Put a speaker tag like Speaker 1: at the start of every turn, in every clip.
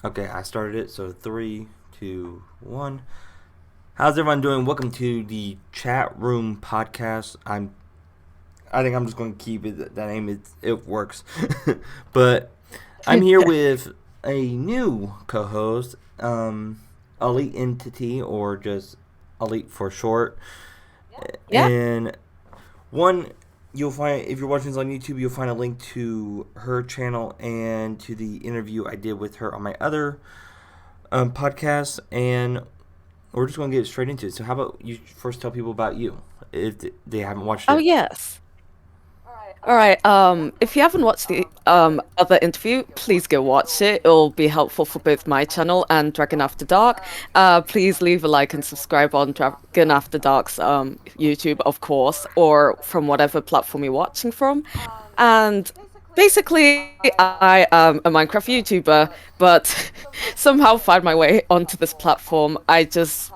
Speaker 1: Okay, I started it. So three, two, one. How's everyone doing? Welcome to the chat room podcast. I think I'm just going to keep it that name. It works. But I'm here with a new co-host, Elitentity, or just Elite for short.
Speaker 2: Yeah.
Speaker 1: And one, you'll find if you're watching this on YouTube, you'll find a link to her channel and to the interview I did with her on my other podcast. And we're just going to get straight into it. So, how about you first tell people about you if they haven't watched
Speaker 2: Oh,
Speaker 1: it?
Speaker 2: yes. All right. If you haven't watched the other interview, please go watch it. It'll be helpful for both my channel and Dragon After Dark. Please leave a like and subscribe on Dragon After Dark's YouTube, of course, or from whatever platform you're watching from. And basically, I am a Minecraft YouTuber, but somehow find my way onto this platform. I just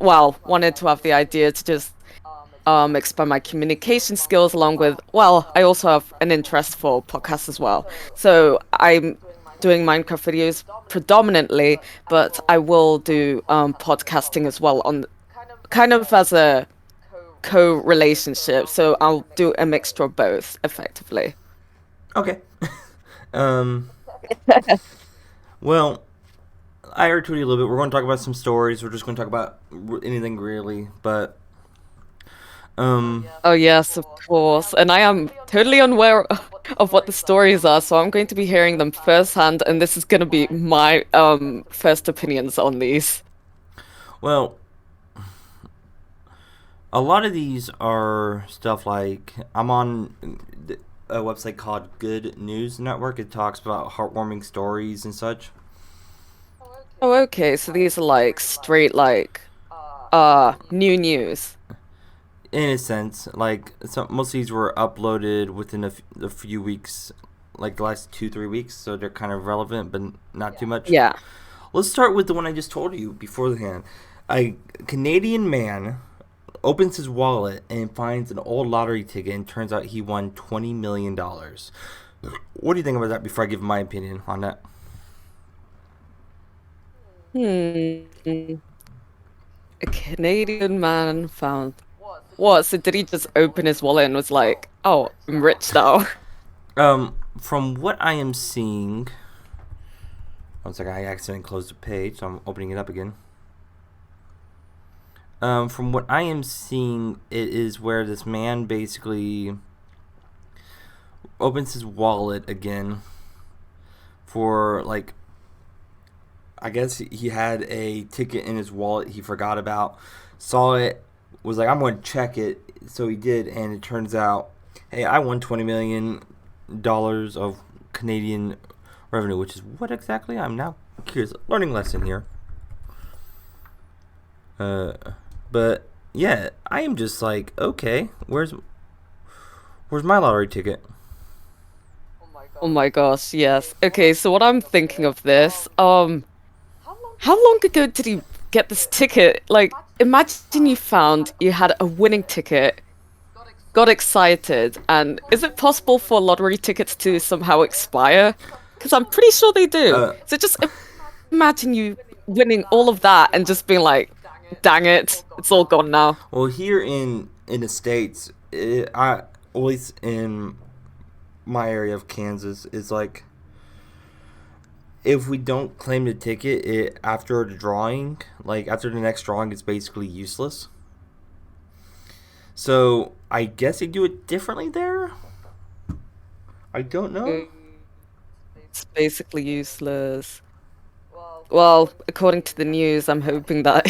Speaker 2: wanted to have the idea to just expand my communication skills along with, well, I also have an interest for podcasts as well. So I'm doing Minecraft videos predominantly, but I will do podcasting as well on kind of as a co-relationship. So I'll do a mixture of both effectively.
Speaker 1: Okay. um. Well, I already told you a little bit. We're going to talk about some stories. We're just going to talk about anything really, but um.
Speaker 2: Oh yes, of course. And I am totally unaware of what the stories are, so I'm going to be hearing them firsthand, and this is going to be my first opinions on these.
Speaker 1: Well, a lot of these are stuff like I'm on a website called Good News Network. It talks about heartwarming stories and such.
Speaker 2: Oh, okay. So these are like straight new news.
Speaker 1: In a sense, like most of these were uploaded within a few weeks, like the last 2 3 weeks, so they're kind of relevant, but not too much.
Speaker 2: Yeah.
Speaker 1: Let's start with the one I just told you beforehand. A Canadian man opens his wallet and finds an old lottery ticket, and turns out he won $20 million. What do you think about that? Before I give my opinion on that.
Speaker 2: Hmm. A Canadian man found what? So did he just open his wallet and was like, "Oh, I'm rich now."
Speaker 1: From what I am seeing, one second, I accidentally closed the page, so I'm opening it up again. From what I am seeing, it is where this man basically opens his wallet again for like I guess he had a ticket in his wallet he forgot about, saw it, was like I'm going to check it, so he did, and it turns out, hey, I won $20 million of Canadian revenue, which is what exactly? I'm now curious. Learning lesson here. Uh, but yeah, I am just like, okay, where's my lottery ticket?
Speaker 2: Oh my gosh, yes. Okay, so what I'm thinking of this, how long ago did he get this ticket? Like, imagine you had a winning ticket, got excited, and is it possible for lottery tickets to somehow expire? Because I'm pretty sure they do.
Speaker 1: Uh,
Speaker 2: So just imagine you winning all of that and just being like, dang it, it's all gone now.
Speaker 1: well, here in the states, at least in my area of Kansas, is like if we don't claim the ticket, it after the drawing, like after the next drawing, it's basically useless. So I guess they do it differently there. I don't know.
Speaker 2: It's basically useless. Well, according to the news, I'm hoping that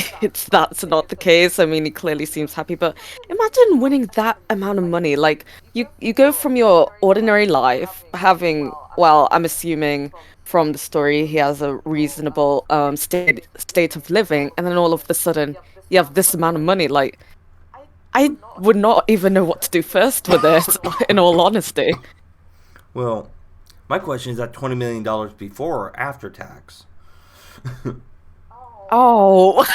Speaker 2: that's not the case. I mean, he clearly seems happy, but imagine winning that amount of money. Like you go from your ordinary life having, well, I'm assuming from the story he has a reasonable state of living, and then all of a sudden you have this amount of money. Like I would not even know what to do first with it, in all honesty.
Speaker 1: Well, my question is that $20 million before or after tax?
Speaker 2: Oh,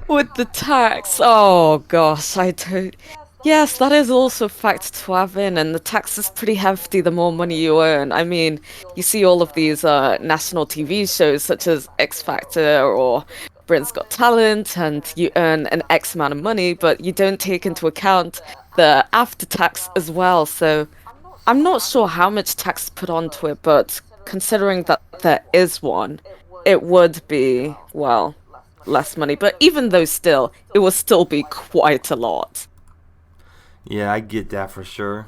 Speaker 2: with the tax. Oh gosh, I don't. Yes, that is also a factor to have in, and the tax is pretty hefty the more money you earn. I mean, you see all of these national TV shows such as X Factor or Britain's Got Talent, and you earn an X amount of money, but you don't take into account the after tax as well. So I'm not sure how much tax is put onto it, but considering that there is one, it would be, well, less money. But even though still, it will still be quite a lot.
Speaker 1: Yeah, I get that for sure.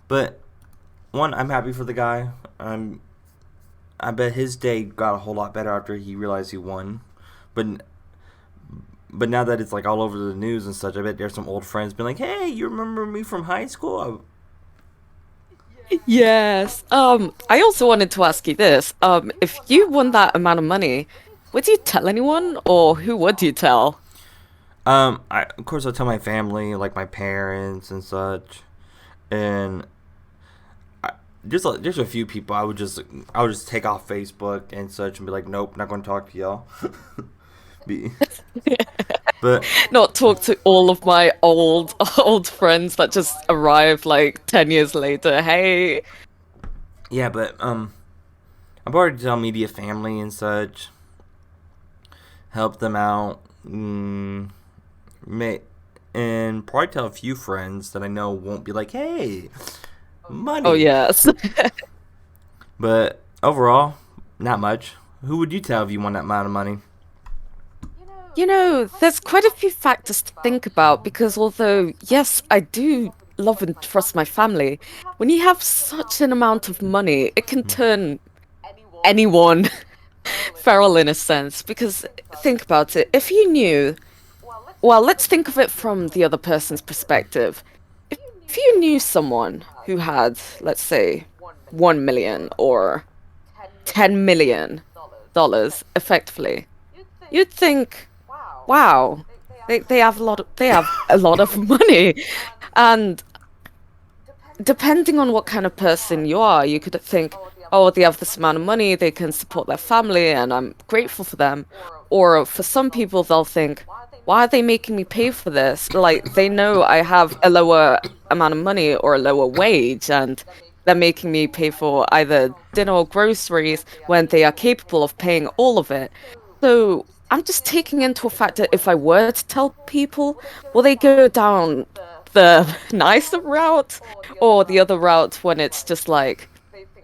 Speaker 1: But one, I'm happy for the guy. I bet his day got a whole lot better after he realized he won. But but now that it's like all over the news and such, I bet there's some old friends being like, "Hey, you remember me from high school?"
Speaker 2: Yes. I also wanted to ask you this. If you won that amount of money, would you tell anyone or who would you tell?
Speaker 1: I of course I tell my family, like my parents and such, and there's a few people I would just take off Facebook and such and be like, nope, not going to talk to y'all. be, but
Speaker 2: Not talk to all of my old old friends that just arrived like 10 years later. Hey,
Speaker 1: yeah, but I've already tell media family and such, help them out, may and probably tell a few friends that I know won't be like, hey,
Speaker 2: oh
Speaker 1: money.
Speaker 2: yes.
Speaker 1: But overall, not much. Who would you tell if you won that amount of money?
Speaker 2: There's quite a few factors to think about because although, yes, I do love and trust my family, when you have such an amount of money, it can turn anyone feral in a sense. Because think about it, if you knew, well, let's think of it from the other person's perspective. If you knew someone who had, let's say, 1 million or 10 million dollars effectively, you'd think, wow, they have a lot of money. And depending on what kind of person you are, you could think, oh, they have this amount of money, they can support their family, and I'm grateful for them. Or for some people, they'll think, why are they making me pay for this? Like, they know I have a lower amount of money or a lower wage, and they're making me pay for either dinner or groceries when they are capable of paying all of it. So I'm just taking into effect that if I were to tell people, will they go down the nicer route or the other route when it's just like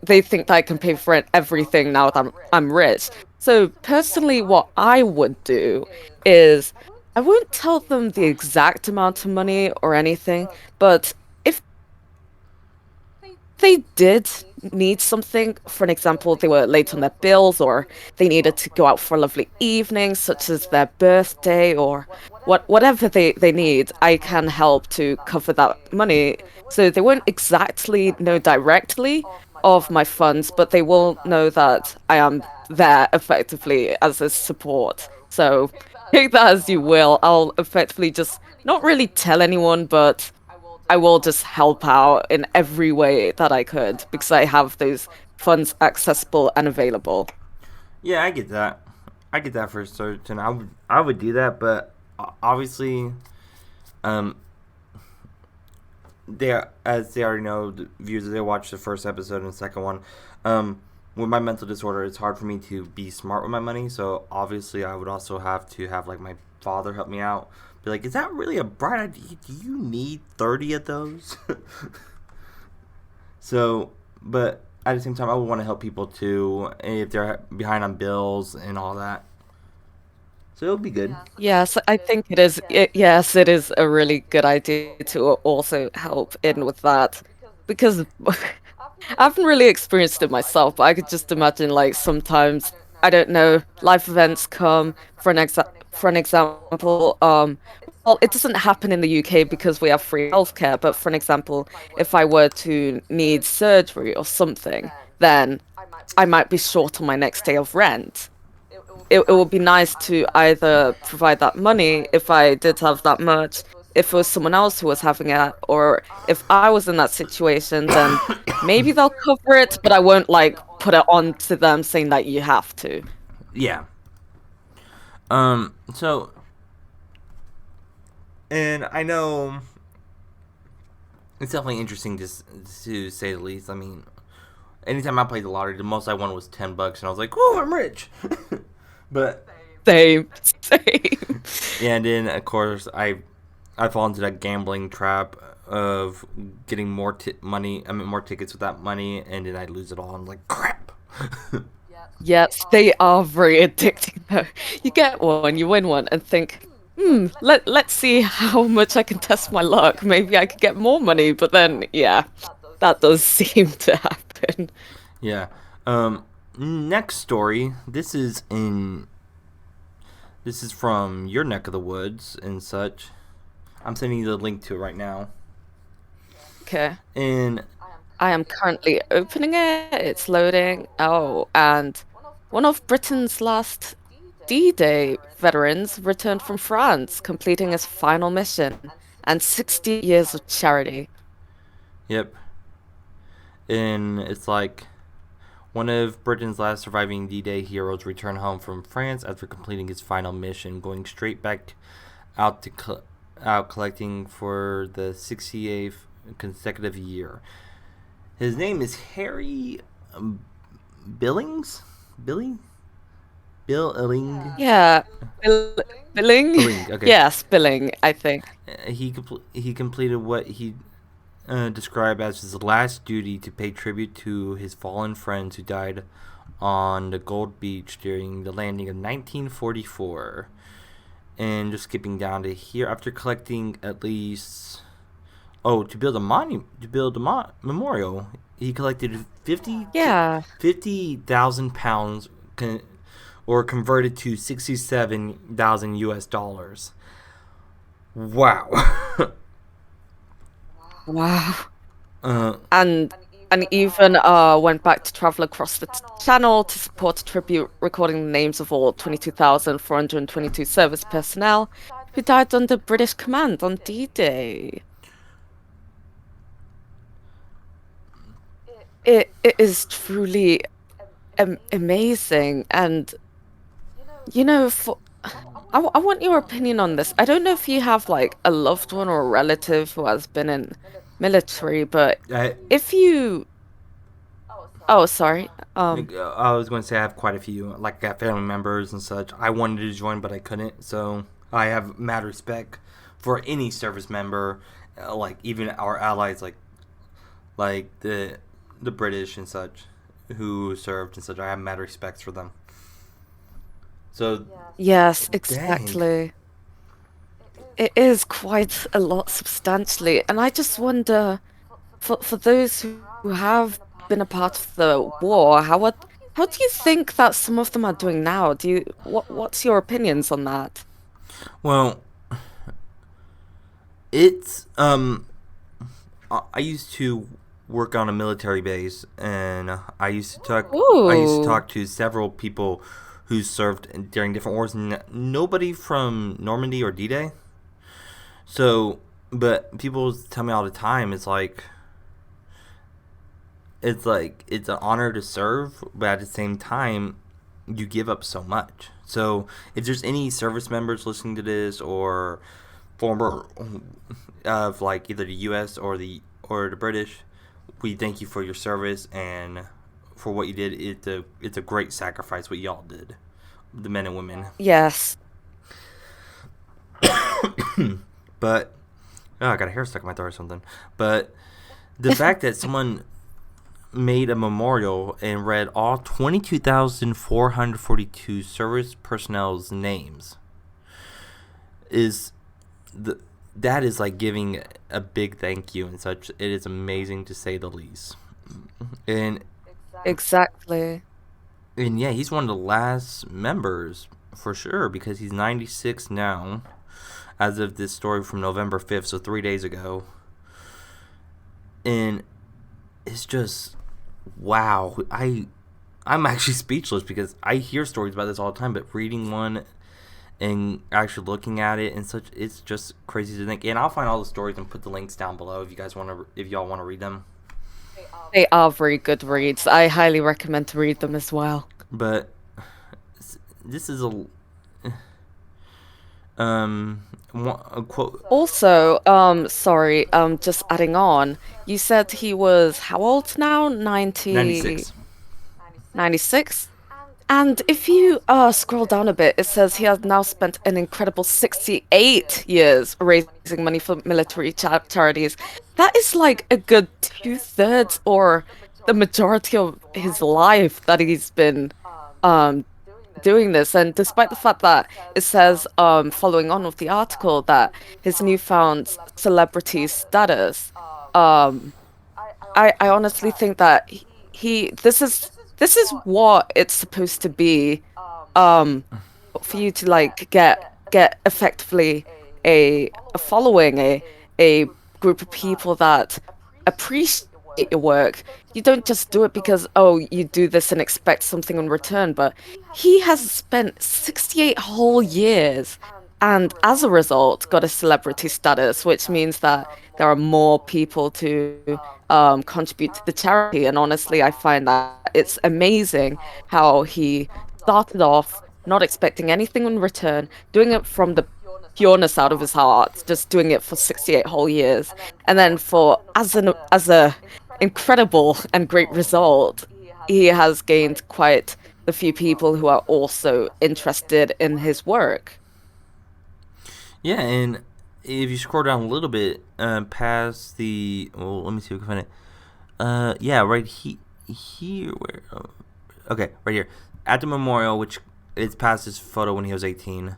Speaker 2: they think that I can pay for everything now that I'm rich. So personally, what I would do is I wouldn't tell them the exact amount of money or anything, but if they did need something, for an example, they were late on their bills or they needed to go out for a lovely evening, such as their birthday or whatever they need, I can help to cover that money. So they won't exactly know directly of my funds, but they will know that I am there effectively as a support. So take that as you will. I'll effectively just not really tell anyone, but I will just help out in every way that I could because I have those funds accessible and available.
Speaker 1: Yeah, I get that. I get that for certain. I would do that, but obviously, um, they as they already know, the viewers they watch the first episode and the second one. With my mental disorder, it's hard for me to be smart with my money. So obviously, I would also have to have like my father help me out. Be like, is that really a bright idea? Do you need 30 of those? So, but at the same time, I would want to help people too if they're behind on bills and all that. So it'll be good.
Speaker 2: Yes, I think it is. Yes, it is a really good idea to also help in with that because I haven't really experienced it myself, but I could just imagine like sometimes I don't know, life events come for an example, well, it doesn't happen in the UK because we have free healthcare, but for an example, if I were to need surgery or something, then I might be short on my next day of rent. It would be nice to either provide that money if I did have that much, if it was someone else who was having it, or if I was in that situation, then maybe they'll cover it, but I won't like put it on to them saying that you have to.
Speaker 1: Yeah. So, and I know it's definitely interesting to say the least. I mean, anytime I played the lottery, the most I won was $10, and I was like, "Oh, I'm rich." But
Speaker 2: Same, same.
Speaker 1: yeah, and then of course I fall into that gambling trap of getting more money. I mean, more tickets with that money, and then I lose it all. I'm like, crap.
Speaker 2: Yes, they are very addicting though. You get one, you win one, and think, let's see how much I can test my luck. Maybe I could get more money, but then yeah, that does seem to happen.
Speaker 1: Yeah. Um. Next story. This is from your neck of the woods and such. I'm sending you the link to it right now.
Speaker 2: Okay.
Speaker 1: And
Speaker 2: I am currently opening it. It's loading. Oh, and one of Britain's last D-Day veterans returned from France, completing his final mission and 60 years of charity.
Speaker 1: yep. And it's like one of Britain's last surviving D-Day heroes returned home from France after completing his final mission, going straight back out out collecting for the 68th consecutive year. His name is Harry Billings. Billy Billing.
Speaker 2: Yeah, billing.
Speaker 1: Billing. Okay.
Speaker 2: Yes, billing, I think.
Speaker 1: He completed what he described as his last duty to pay tribute to his fallen friends who died on the Gold Beach during the landing of 1944. And just skipping down to here, after collecting at least to build a memorial, he collected
Speaker 2: Yeah.
Speaker 1: 50,000 pounds, or converted to 67,000 US dollars. Wow.
Speaker 2: Wow.
Speaker 1: uh,
Speaker 2: And even went back to travel across the channel to support a tribute, recording the names of all 22,422 service personnel who died under British command on D-Day. It is truly amazing, and for I want your opinion on this. I don't know if you have like a loved one or a relative who has been in military, but
Speaker 1: I,
Speaker 2: if you oh sorry
Speaker 1: I was going to say I have quite a few, like I got family members and such. I wanted to join, but I couldn't. So I have mad respect for any service member, like even our allies, like the British and such, who served and such. I have mad respect for them. So
Speaker 2: yes,
Speaker 1: dang.
Speaker 2: exactly. It is quite a lot substantially, and I just wonder for those who have been a part of the war, how do you think that some of them are doing now? What's your opinions on that?
Speaker 1: Well, it's I used to work on a military base, and I used to
Speaker 2: Ooh,
Speaker 1: talk to several people who served during different wars. Nobody from Normandy or D-Day. So, but people tell me all the time, it's an honor to serve, but at the same time, you give up so much. So, if there's any service members listening to this, or former of like either the U.S. or the British, we thank you for your service and for what you did. It's a great sacrifice what y'all did, the men and women.
Speaker 2: yes.
Speaker 1: But oh, I got a hair stuck in my throat or something. But the fact that someone made a memorial and read all 22,442 service personnel's names is the that is like giving a big thank you and such. It is amazing to say the least. And
Speaker 2: Exactly.
Speaker 1: yeah, he's one of the last members for sure because he's 96 now as of this story from November 5th, so 3 days ago. And it's just wow. I'm actually speechless because I hear stories about this all the time, but reading one and actually looking at it and such, it's just crazy to think. And I'll find all the stories and put the links down below if y'all want to read them.
Speaker 2: They are very good reads. I highly recommend to read them as well.
Speaker 1: But this is A quote
Speaker 2: Also, sorry, just adding on, you said he was how old now? 90,
Speaker 1: 96.
Speaker 2: 96. And if you scroll down a bit, it says he has now spent an incredible 68 years raising money for military charities. That is like a good two-thirds or the majority of his life that he's been um doing this. And despite the fact that it says, following on with the article, that his newfound celebrity status, um, I honestly think that this is what it's supposed to be, um, for you to like get effectively a following, a group of people that appreciate your work. You don't just do it because, oh, you do this and expect something in return, but he has spent 68 whole years and as a result got a celebrity status, which means that there are more people to contribute to the charity. And honestly, I find that it's amazing how he started off not expecting anything in return, doing it from the pureness out of his heart, just doing it for 68 whole years. And then for as a incredible and great result, he has gained quite a few people who are also interested in his work.
Speaker 1: Yeah, and if you scroll down a little bit past the, well, let me see if I can find it. Yeah, right here. Where? Okay, right here at the memorial, which it's past his photo when he was 18,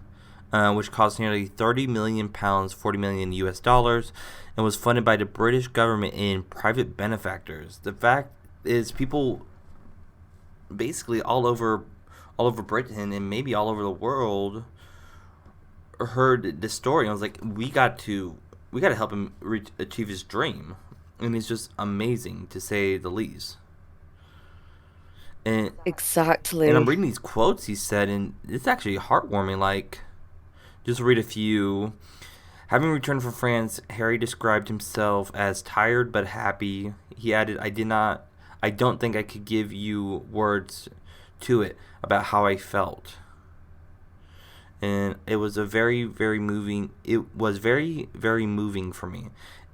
Speaker 1: which cost nearly 30 million pounds, 40 million US dollars, and was funded by the British government and private benefactors. The fact is, people basically all over Britain and maybe all over the world heard this story. And I was like, we got to help him achieve his dream, and it's just amazing to say the least. And I'm
Speaker 2: Exactly.
Speaker 1: reading these quotes he said, and it's actually heartwarming. Like, just read a few. Having returned from France, Harry described himself as tired but happy. He added, I don't think I could give you words to it about how I felt." And it was very moving for me,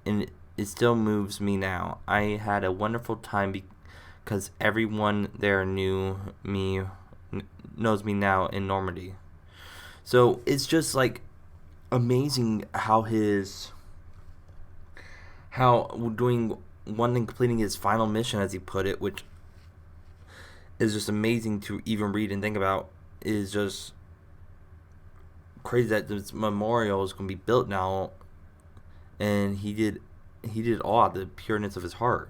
Speaker 1: and it still moves me now. I had a wonderful time because everyone there knows me now in Normandy. So it's just like amazing how doing one thing, completing his final mission, as he put it, which is just amazing to even read and think about, is just crazy that this memorial is going to be built now, and he did all out of the pureness of his heart.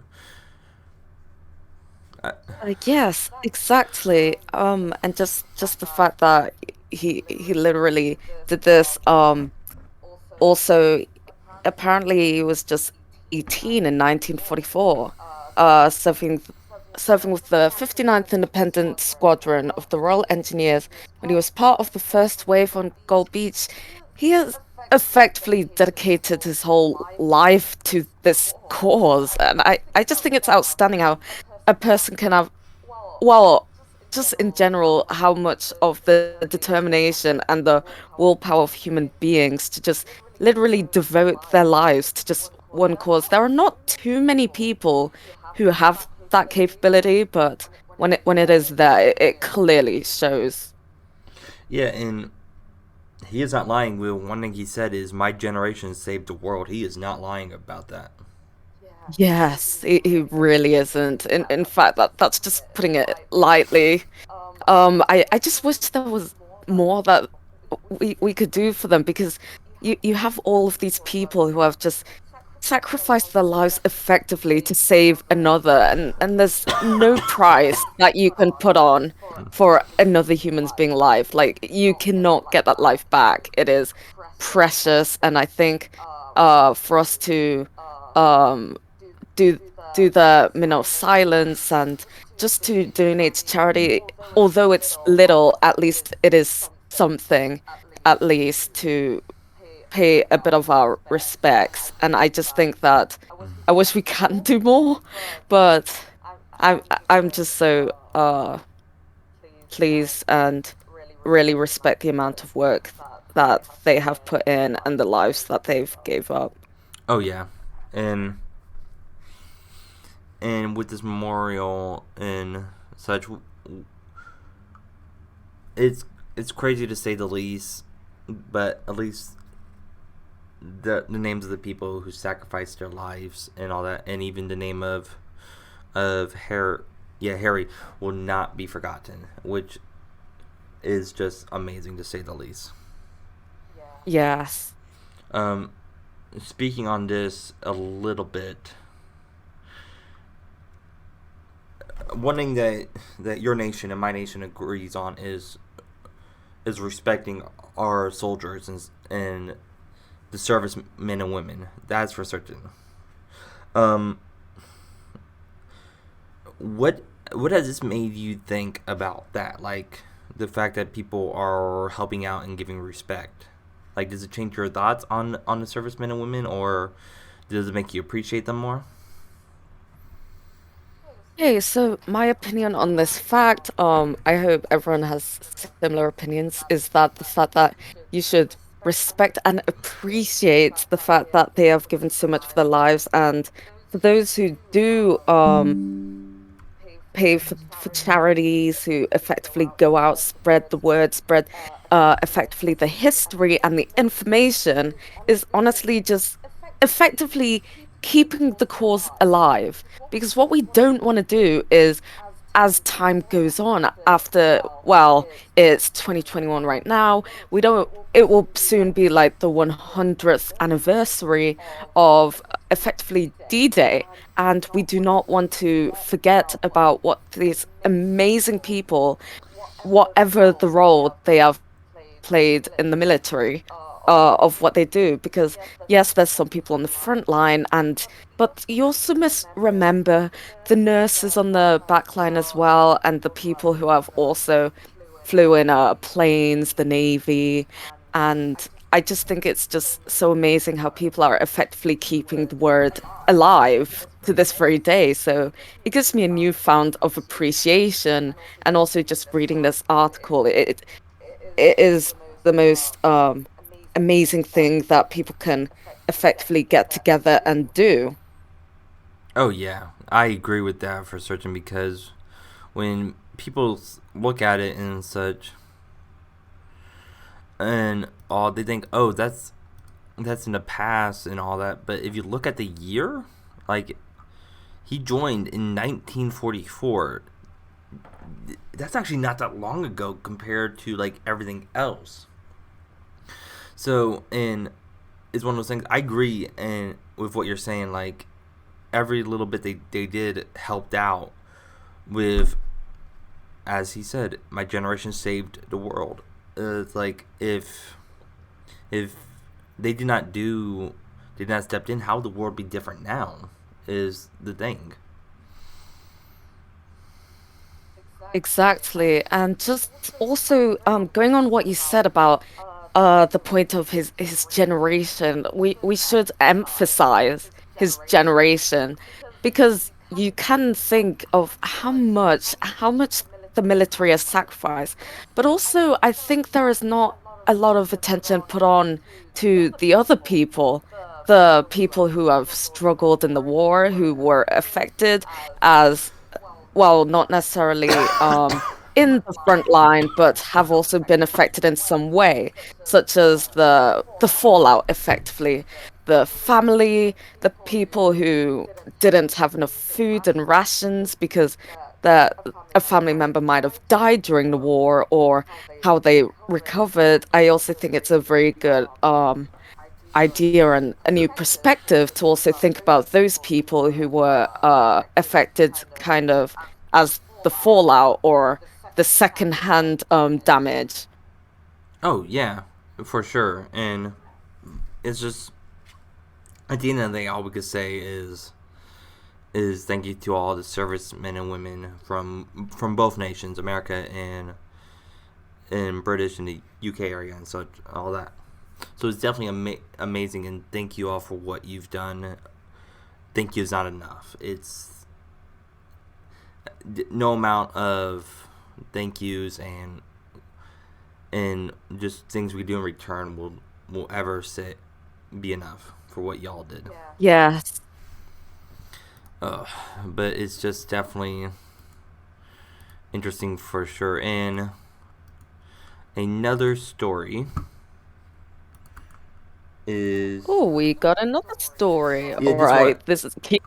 Speaker 1: I,
Speaker 2: Yes, exactly. And just the fact that he literally did this. Also, apparently he was just 18 in 1944, serving with the 59th Independent Squadron of the Royal Engineers when he was part of the first wave on Gold Beach. He has effectively dedicated his whole life to this cause, and I just think it's outstanding how a person can have, well, just in general, how much of the determination and the willpower of human beings to just literally devote their lives to just one cause. There are not too many people who have that capability, but when it is there, it clearly shows.
Speaker 1: yeah, and he is not lying. One thing he said is, "My generation saved the world." He is not lying about that.
Speaker 2: Yes, he really isn't. In fact, that's just putting it lightly. I just wish there was more that we could do for them because you have all of these people who have just sacrificed their lives effectively to save another, and there's no price that you can put on for another human's being alive. Like you cannot get that life back. It is precious, and I think for us to um do do the silence and just to donate to charity, although it's little, at least it is something, at least to pay a bit of our respects. And I just think that I wish we can do more, but I'm I'm just so pleased and really respect the amount of work that they have put in and the lives that they've gave up.
Speaker 1: Oh yeah, and with this memorial and such, it's crazy to say the least, but at least the names of the people who sacrificed their lives and all that, and even the name of Harry will not be forgotten, which is just amazing to say the least.
Speaker 2: Yes.
Speaker 1: Um, Speaking on this a little bit, one thing that your nation and my nation agrees on is respecting our soldiers and the servicemen and women. That's for certain. Um, what what has this made you think about that? Like the fact that people are helping out and giving respect. Like, does it change your thoughts on the servicemen and women, or does it make you appreciate them more?
Speaker 2: Okay, so my opinion on this fact, I hope everyone has similar opinions, is that the fact that you should respect and appreciate the fact that they have given so much for their lives, and for those who do pay for charities, who effectively go out, spread the word, spread effectively the history and the information, is honestly just effectively keeping the cause alive. Because what we don't want to do is, as time goes on, after, well, it's 2021 right now, we don't, it will soon be like the 100th anniversary of effectively D-Day, and we do not want to forget about what these amazing people, whatever the role they have played in the military, of what they do. Because yes, there's some people on the front line, and but you also must remember the nurses on the back line as well, and the people who have also flew in planes, the Navy, and I just think it's just so amazing how people are effectively keeping the word alive to this very day. So it gives me a newfound of appreciation, and also just reading this article, it is the most amazing thing that people can effectively get together and do.
Speaker 1: Oh yeah, I agree with that for certain because when people look at it and such, and all they think, oh, that's in the past and all that. But if you look at the year, like he joined in 1944. That's actually not that long ago compared to like everything else. So, and it's one of those things. I agree and with what you're saying. Like every little bit they did helped out with, as he said, my generation saved the world. It's like if they did not step in, how would the world be different now? Is the thing.
Speaker 2: Exactly. And just also going on what you said about the point of his generation, we should emphasize his generation, because you can think of how much the military has sacrificed. But also I think there is not a lot of attention put on to the other people, the people who have struggled in the war, who were affected as, well, not necessarily in the front line, but have also been affected in some way, such as the fallout, effectively, the family, the people who didn't have enough food and rations because that a family member might have died during the war, or how they recovered. I also think it's a very good idea and a new perspective to also think about those people who were affected kind of as the fallout or the secondhand damage.
Speaker 1: Oh yeah, for sure. And it's just at the end of the day, all we could say is thank you to all the servicemen and women from both nations, America and British and the UK area and such, all that. So it's definitely amazing, and thank you all for what you've done. Thank you is not enough. It's no amount of thank yous and just things we do in return will ever be enough for what y'all did.
Speaker 2: Yes.
Speaker 1: But it's just definitely interesting for sure. And another story is
Speaker 2: Oh, we got another story.
Speaker 1: yeah.
Speaker 2: All right, this is keep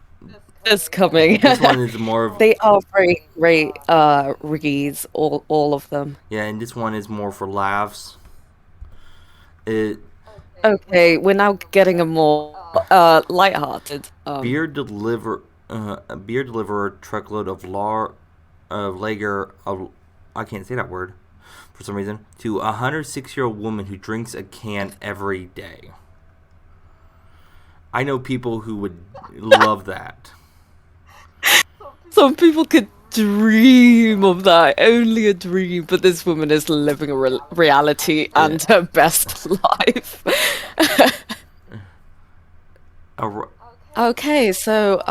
Speaker 2: this coming.
Speaker 1: This one is more of
Speaker 2: They are very great reads, all of them.
Speaker 1: yeah, and this one is more for laughs. It
Speaker 2: Okay, we're now getting a more lighthearted.
Speaker 1: beer deliver a beer deliverer truckload of lager of I can't say that word for some reason to a 106-year-old woman who drinks a can every day. I know people who would love that.
Speaker 2: Some people could dream of that, only a dream, but this woman is living a reality
Speaker 1: Yeah.
Speaker 2: and her best life.
Speaker 1: A,
Speaker 2: Okay, so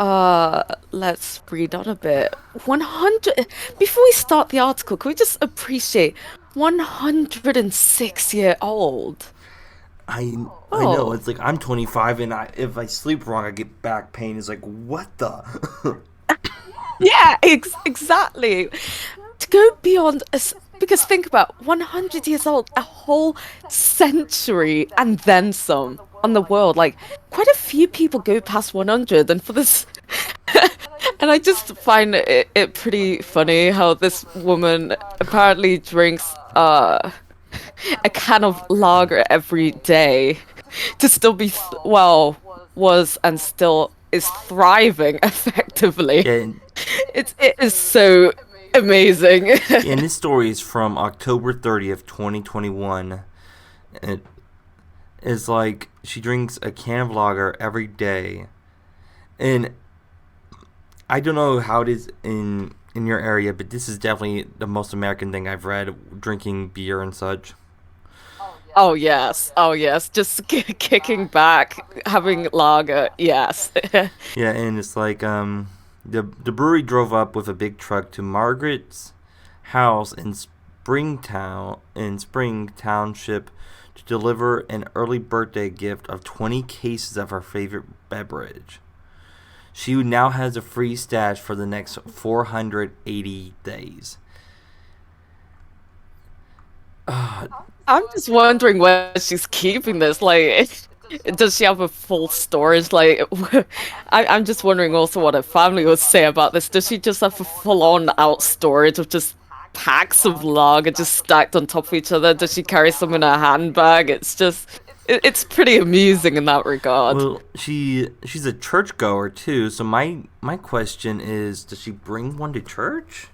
Speaker 2: let's read on a bit. 100 Before we start the article, can we just appreciate 106-year old?
Speaker 1: I know
Speaker 2: Oh,
Speaker 1: it's like I'm 25 and if I sleep wrong I get back pain. It's like what the
Speaker 2: yeah, exactly. To go beyond because think about 100 years old, a whole century and then some on the world. Like quite a few people go past 100, and for this and I just find it pretty funny how this woman apparently drinks a can of lager every day to still be was and still is thriving effectively.
Speaker 1: yeah.
Speaker 2: It is so amazing.
Speaker 1: And this story is from October 30th 2021. It is like she drinks a can of lager every day, and I don't know how it is in your area, but this is definitely the most American thing I've read, drinking beer and such.
Speaker 2: Oh yes, oh yes, just kicking back, having lager. Yes.
Speaker 1: Yeah, and it's like the brewery drove up with a big truck to Margaret's house in Spring Township to deliver an early birthday gift of 20 cases of her favorite beverage. She now has a free stash for the next 480 days.
Speaker 2: I'm just wondering where she's keeping this. Like, does she have a full storage? Like, I'm just wondering also what her family would say about this. Does she just have a full-on out storage of just packs of lager just stacked on top of each other? Does she carry some in her handbag? It's just, it's pretty amusing in that regard.
Speaker 1: Well, she's a churchgoer too. So my question is, does she bring one to church?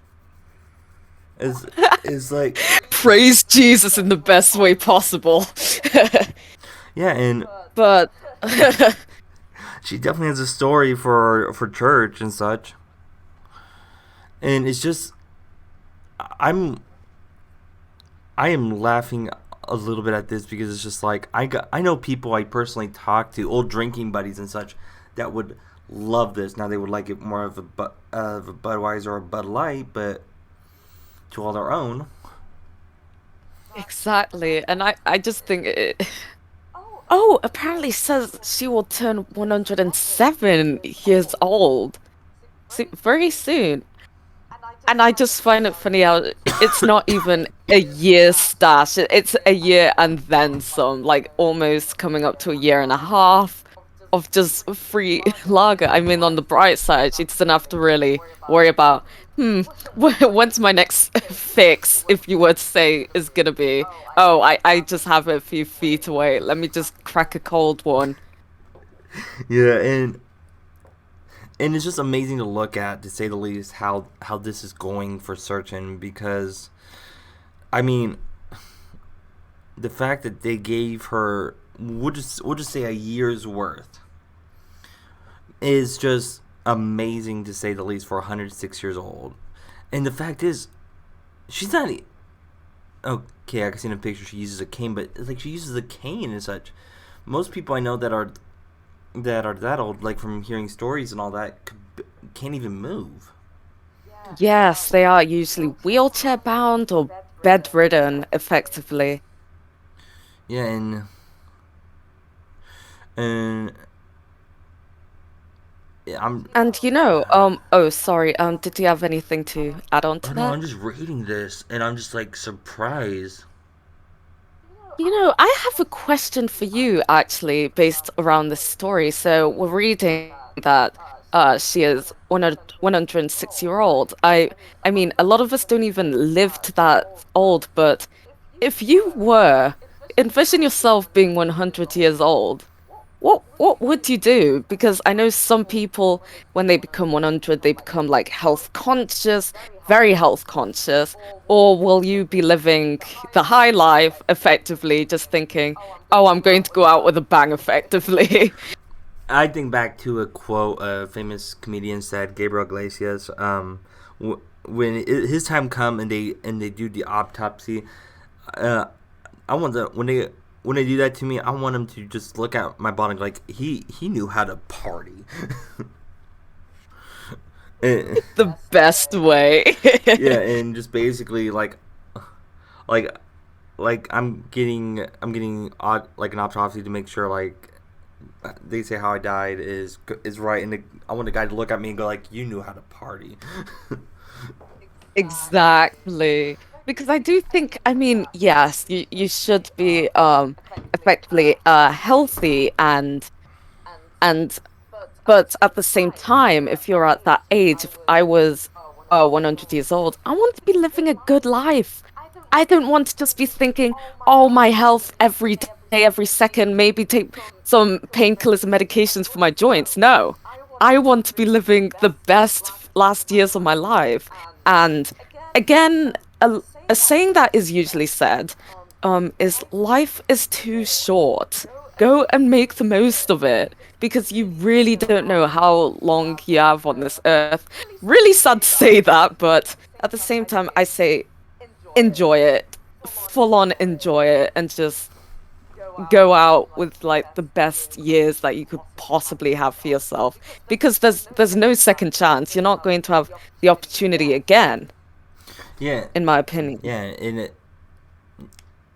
Speaker 1: Is is like
Speaker 2: Praise Jesus in the best way possible.
Speaker 1: yeah, and
Speaker 2: But
Speaker 1: she definitely has a story for church and such. And it's just I'm I am laughing a little bit at this because it's just like I know people I personally talk to, old drinking buddies and such, that would love this. Now they would like it more of a Budweiser or a Bud Light, but to all their own.
Speaker 2: exactly, and I just think oh, apparently says she will turn 107 years old very soon. And I just find it funny how it's not even a year stash. It's a year and then some, like almost coming up to a year and a half of just free lager. I mean, on the bright side, she doesn't have to really worry about, when's my next fix, if you were to say, is gonna be, oh, I just have it a few feet away. Let me just crack a cold one.
Speaker 1: Yeah, and it's just amazing to look at, to say the least, how this is going for certain. Because I mean, the fact that they gave her, we'll just say, a year's worth is just amazing, to say the least, for 106 years old. And the fact is, she's not okay. I can see in a picture she uses a cane, but it's like she uses a cane and such. Most people I know that old, like from hearing stories and all that, can't even move.
Speaker 2: Yes, they are usually wheelchair bound or bedridden effectively.
Speaker 1: Yeah, and yeah,
Speaker 2: And oh, sorry, did you have anything to add on
Speaker 1: oh
Speaker 2: to
Speaker 1: no,
Speaker 2: that?
Speaker 1: I'm just reading this and I'm just like surprised.
Speaker 2: I have a question for you actually, based around this story. So we're reading that she is 106-year old. I mean, a lot of us don't even live to that old, but if you were, envision yourself being 100 years old. What would you do? Because I know some people, when they become 100, they become like health conscious, very health conscious, or will you be living the high life effectively, just thinking, oh, I'm going to go out with a bang effectively?
Speaker 1: I think back to a quote a famous comedian said, Gabriel Iglesias. When his time come and they do the autopsy, uh, I want the when they do that to me, I want them to just look at my body like he knew how to party. And,
Speaker 2: The best way.
Speaker 1: yeah, and just basically like like I'm getting like an autopsy to make sure like they say how I died is right, and I want the guy to look at me and go like, "You knew how to party."
Speaker 2: Exactly. Because I do think, I mean, yes, you should be effectively healthy and but at the same time, if you're at that age, if I was 100 years old, I want to be living a good life. I don't want to just be thinking, oh, my health every day, every second, maybe take some painkillers and medications for my joints. No, I want to be living the best last years of my life. And again, a saying that is usually said, is life is too short. Go and make the most of it because you really don't know how long you have on this earth. Really sad to say that, but at the same time, I say enjoy it, full on enjoy it, and just go out with like the best years that you could possibly have for yourself because there's no second chance. You're not going to have the opportunity again,
Speaker 1: Yeah,
Speaker 2: in my opinion.
Speaker 1: yeah, and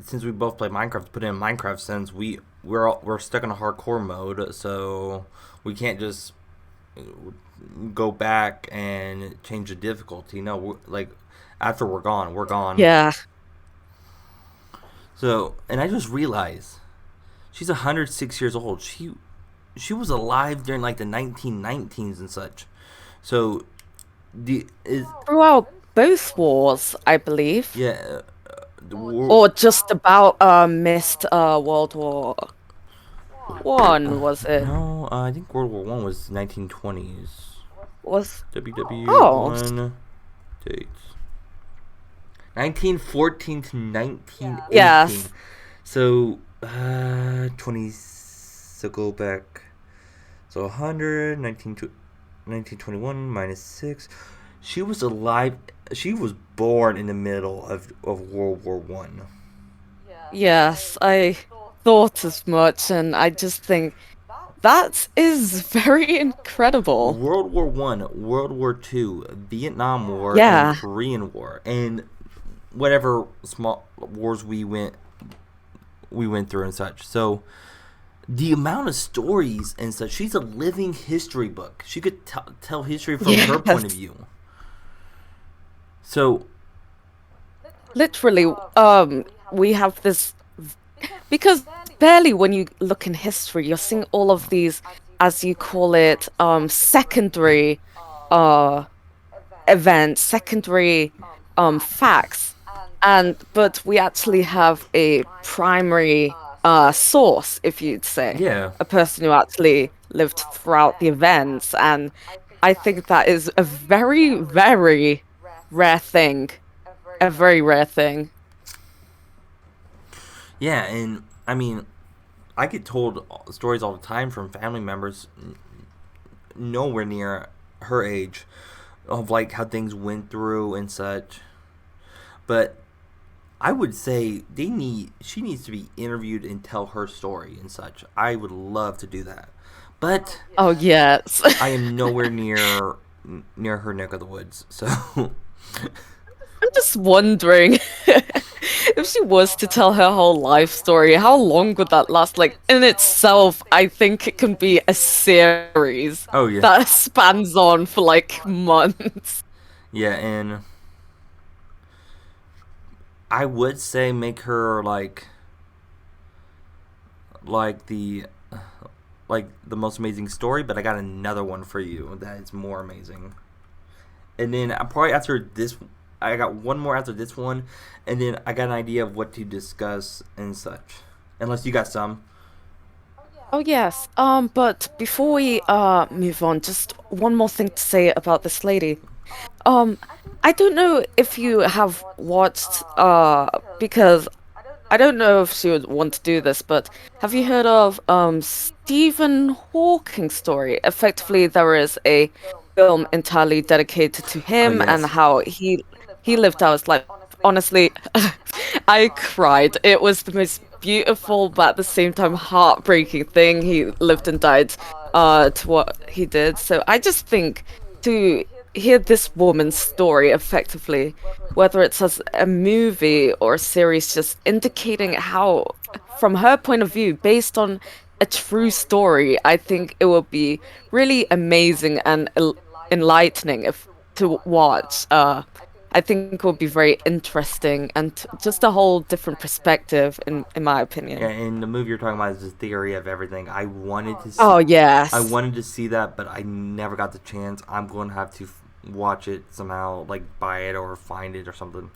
Speaker 1: since we both play Minecraft, to put in Minecraft sense, we're stuck in a hardcore mode, so we can't just go back and change the difficulty. No, like after we're gone, we're gone.
Speaker 2: Yeah.
Speaker 1: So, and I just realized she's 106 years old. She was alive during like the 1919s and such. So the is
Speaker 2: Throughout both wars, I believe,
Speaker 1: yeah the war.
Speaker 2: or just about missed World War One, was it?
Speaker 1: No, I think World War One was 1920s.
Speaker 2: Was
Speaker 1: WW
Speaker 2: oh
Speaker 1: one dates 1914 to 1918.
Speaker 2: yes,
Speaker 1: So 20. So go back. So 100 1921 minus 6. She was alive. She was born in the middle of World War One.
Speaker 2: yes, I thought as much, and I just think that is very incredible.
Speaker 1: World War One, World War Two, Vietnam War, and
Speaker 2: Yeah,
Speaker 1: Korean War, and whatever small wars we went through and such. So the amount of stories and such. She's a living history book. She could tell history from her point of
Speaker 2: yes.
Speaker 1: view. So
Speaker 2: Literally, we have this because barely when you look in history, you're seeing all of these, as you call it, secondary uh events, secondary facts. And but we actually have a primary source, if you'd say,
Speaker 1: yeah,
Speaker 2: a person who actually lived throughout the events. And I think that is a very, very rare thing. A very rare thing.
Speaker 1: yeah, and I mean, I get told stories all the time from family members nowhere near her age of like how things went through and such. But I would say she needs to be interviewed and tell her story and such. I would love to do that. But
Speaker 2: Oh, yes.
Speaker 1: I am nowhere near her neck of the woods. So
Speaker 2: I'm just wondering if she was to tell her whole life story, how long would that last? Like, in itself, I think it can be a series
Speaker 1: Oh yeah,
Speaker 2: that spans on for like months.
Speaker 1: yeah, and I would say make her like the like the most amazing story, but I got another one for you that is more amazing. And then I probably after this, I got one more after this one, and then I got an idea of what to discuss and such. Unless you got some.
Speaker 2: Oh yes. But before we move on, just one more thing to say about this lady. Um, I don't know if you have watched because I don't know if she would want to do this, but have you heard of Stephen Hawking's story? Effectively, there is a film entirely dedicated to
Speaker 1: Oh
Speaker 2: him and
Speaker 1: yes.
Speaker 2: how he lived out his life. Honestly, I cried. It was the most beautiful but at the same time heartbreaking thing. He lived and died to what he did. So I just think to hear this woman's story effectively, whether it's as a movie or a series, just indicating how, from her point of view, based on a true story, I think it would be really amazing and enlightening if to watch. I think it would be very interesting and just a whole different perspective, in my
Speaker 1: Yeah,
Speaker 2: opinion.
Speaker 1: and the movie you're talking about is the theory of everything.
Speaker 2: Oh
Speaker 1: I
Speaker 2: yes.
Speaker 1: wanted to see that, but I never got the chance. I'm going to have to watch it somehow, like buy it or find it or something.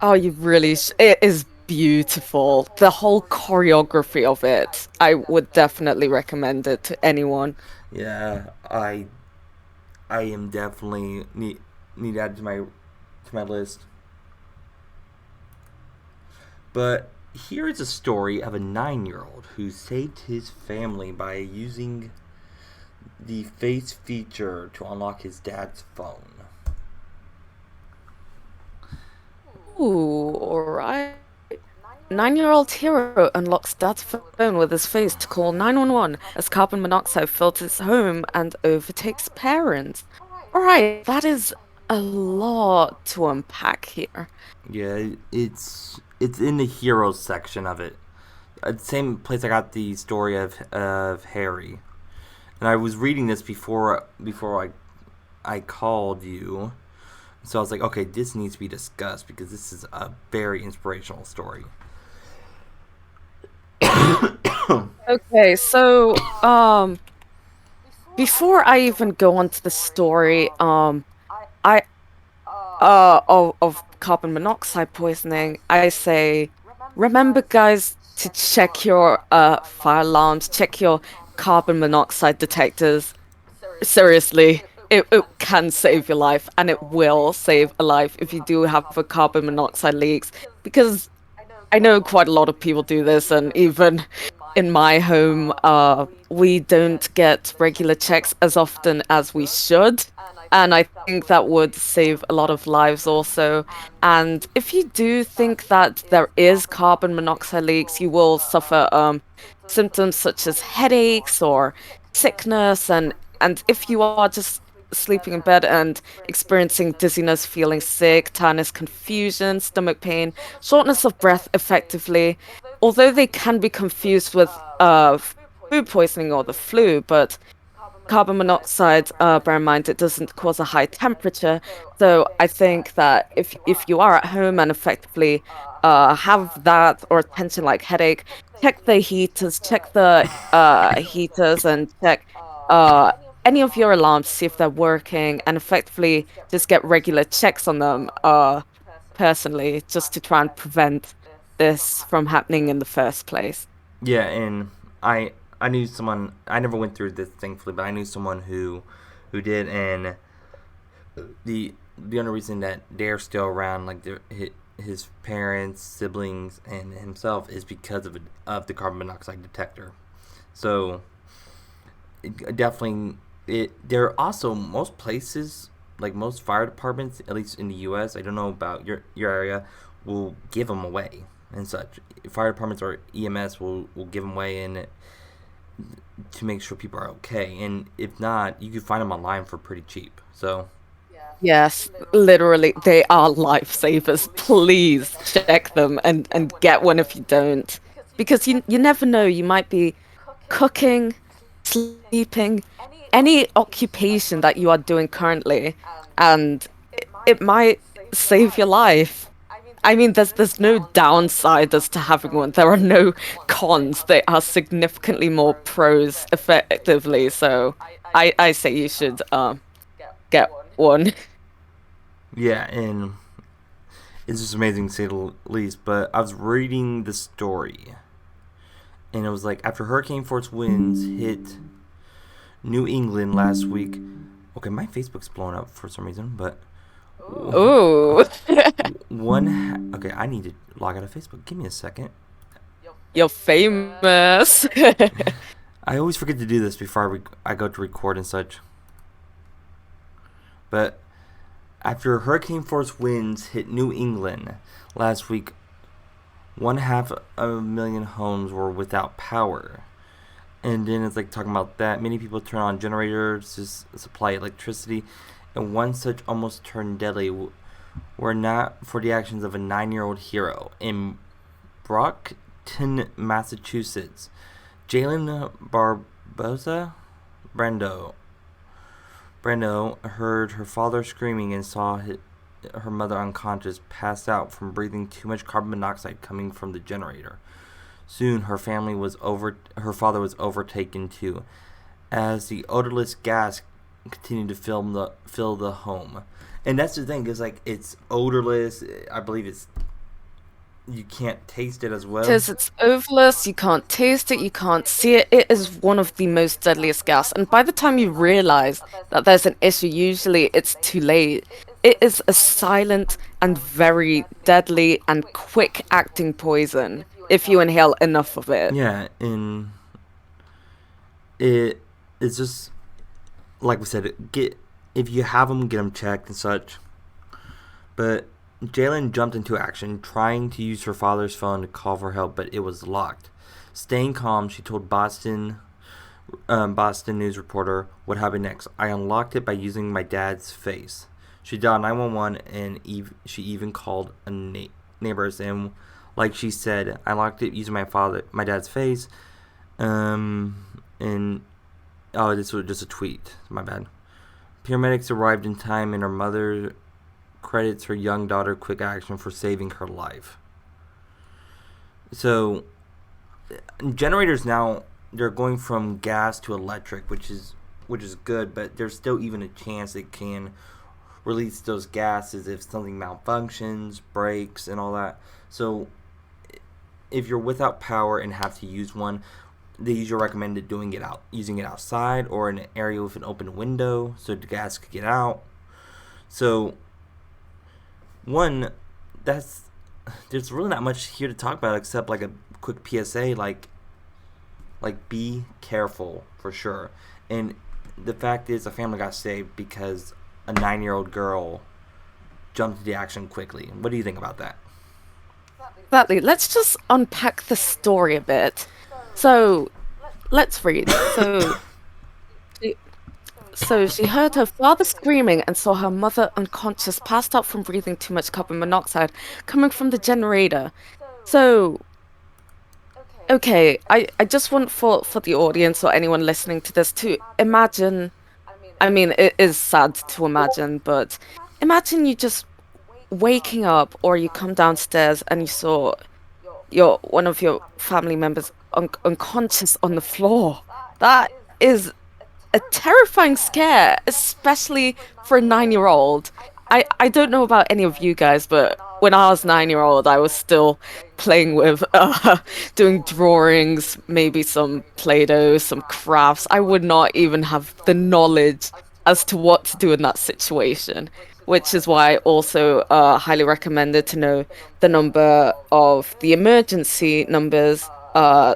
Speaker 2: Oh, you really it is beautiful. The whole choreography of it. I would definitely recommend it to anyone.
Speaker 1: Yeah, I am definitely need to add to my list. But here is a story of a 9-year-old who saved his family by using the face feature to unlock his dad's phone.
Speaker 2: Ooh, all right. 9-year-old hero unlocks dad's phone with his face to call 911 as carbon monoxide fills his home and overtakes parents. All right, that is a lot to unpack here.
Speaker 1: Yeah, it's in the heroes section of it. Same place I got the story of Harry. And I was reading this before I called you. So I was like, okay, this needs to be discussed because this is a very inspirational story.
Speaker 2: Okay, so before I even go on to the story, I of carbon monoxide poisoning, I say, remember, guys, to check your fire alarms, check your carbon monoxide detectors. Seriously, it can save your life, and it will save a life if you do have a carbon monoxide leaks. Because I know quite a lot of people do this, and even in my home, we don't get regular checks as often as we should. And I think that would save a lot of lives also. And if you do think that there is carbon monoxide leaks, you will suffer symptoms such as headaches or sickness, and if you are just sleeping in bed and experiencing dizziness, feeling sick, tiredness, confusion, stomach pain, shortness of breath effectively, although they can be confused with food poisoning or the flu, but carbon monoxide, bear in mind, it doesn't cause a high temperature. So I think that if you are at home and effectively have that or attention like headache, check the heaters, check the heaters and check uh any of your alarms, see if they're working, and effectively just get regular checks on them personally, just to try and prevent this from happening in the first place.
Speaker 1: Yeah, and I knew someone. I never went through this thankfully, but I knew someone who did, and the only reason that they're still around, like his parents, siblings, and himself, is because of the carbon monoxide detector. So definitely, there are also most places, like most fire departments, at least in the U.S. I don't know about your area, will give them away and such. Fire departments or EMS will give them away and to make sure people are okay. And if not, you can find them online for pretty cheap. So
Speaker 2: Yes, literally, they are lifesavers. Please check them and get one if you don't. Because you never know, you might be cooking, sleeping, any occupation that you are doing currently, and it might save your life. I mean, there's no downside as to having one. There are no cons. They are significantly more pros effectively. So I say you should get one.
Speaker 1: Yeah, and it's just amazing to say the least. But I was reading the story, and it was like after Hurricane Force winds hit New England last week. Okay, my Facebook's blowing up for some reason, but
Speaker 2: Ooh,
Speaker 1: Okay, I need to log out of Facebook. Give me a second.
Speaker 2: you're famous.
Speaker 1: I always forget to do this before I go to record and such. But after hurricane force winds hit New England last week, 1/2 million homes were without power. And then it's like talking about that. Many people turn on generators to supply electricity, and one such almost turned deadly were not for the actions of a 9-year-old hero in Brockton, Massachusetts. Jalen Brando Brando heard her father screaming and saw her mother unconscious, passed out from breathing too much carbon monoxide coming from the generator. Soon her father was overtaken too, as the odorless gas continued to fill the home. And that's the thing, is like it's odorless. I believe you can't taste it as well.
Speaker 2: Because it's odorless, you can't taste it, you can't see it. It is one of the most deadliest gas. And by the time you realize that there's an issue, usually it's too late. It is a silent and very deadly and quick acting poison if you inhale enough of it.
Speaker 1: Yeah, and it's just like we said. Get If you have them, get them checked and such. But Jalen jumped into action, trying to use her father's phone to call for help, but it was locked. Staying calm, she told Boston News reporter what happened next. I unlocked it by using my dad's face. She dialed 911, and she even called neighbors. And like she said, I locked it using my dad's face. And oh, this was just a tweet. My bad. Paramedics arrived in time, and her mother credits her young daughter quick action for saving her life. So generators now, they're going from gas to electric, which is good, but there's still even a chance it can release those gases if something malfunctions, breaks, and all that. So if you're without power and have to use one, they usually recommend using it outside or in an area with an open window so the gas could get out. So one, there's really not much here to talk about except like a quick PSA, like be careful for sure. And the fact is, a family got saved because a 9-year-old girl jumped to the action quickly. What do you think about that?
Speaker 2: Exactly. Let's just unpack the story a bit. So let's read. She, so she heard her father screaming and saw her mother unconscious, passed out from breathing too much carbon monoxide coming from the generator. So, okay, I just want for the audience or anyone listening to this to imagine. I mean, it is sad to imagine, but imagine you just waking up or you come downstairs and you saw your one of your family members unconscious on the floor. That is a terrifying scare, especially for a 9-year-old. I don't know about any of you guys, but when I was 9-year-old, I was still playing with doing drawings, maybe some Play-Doh, some crafts. I would not even have the knowledge as to what to do in that situation, which is why I also highly recommended to know the number of the emergency numbers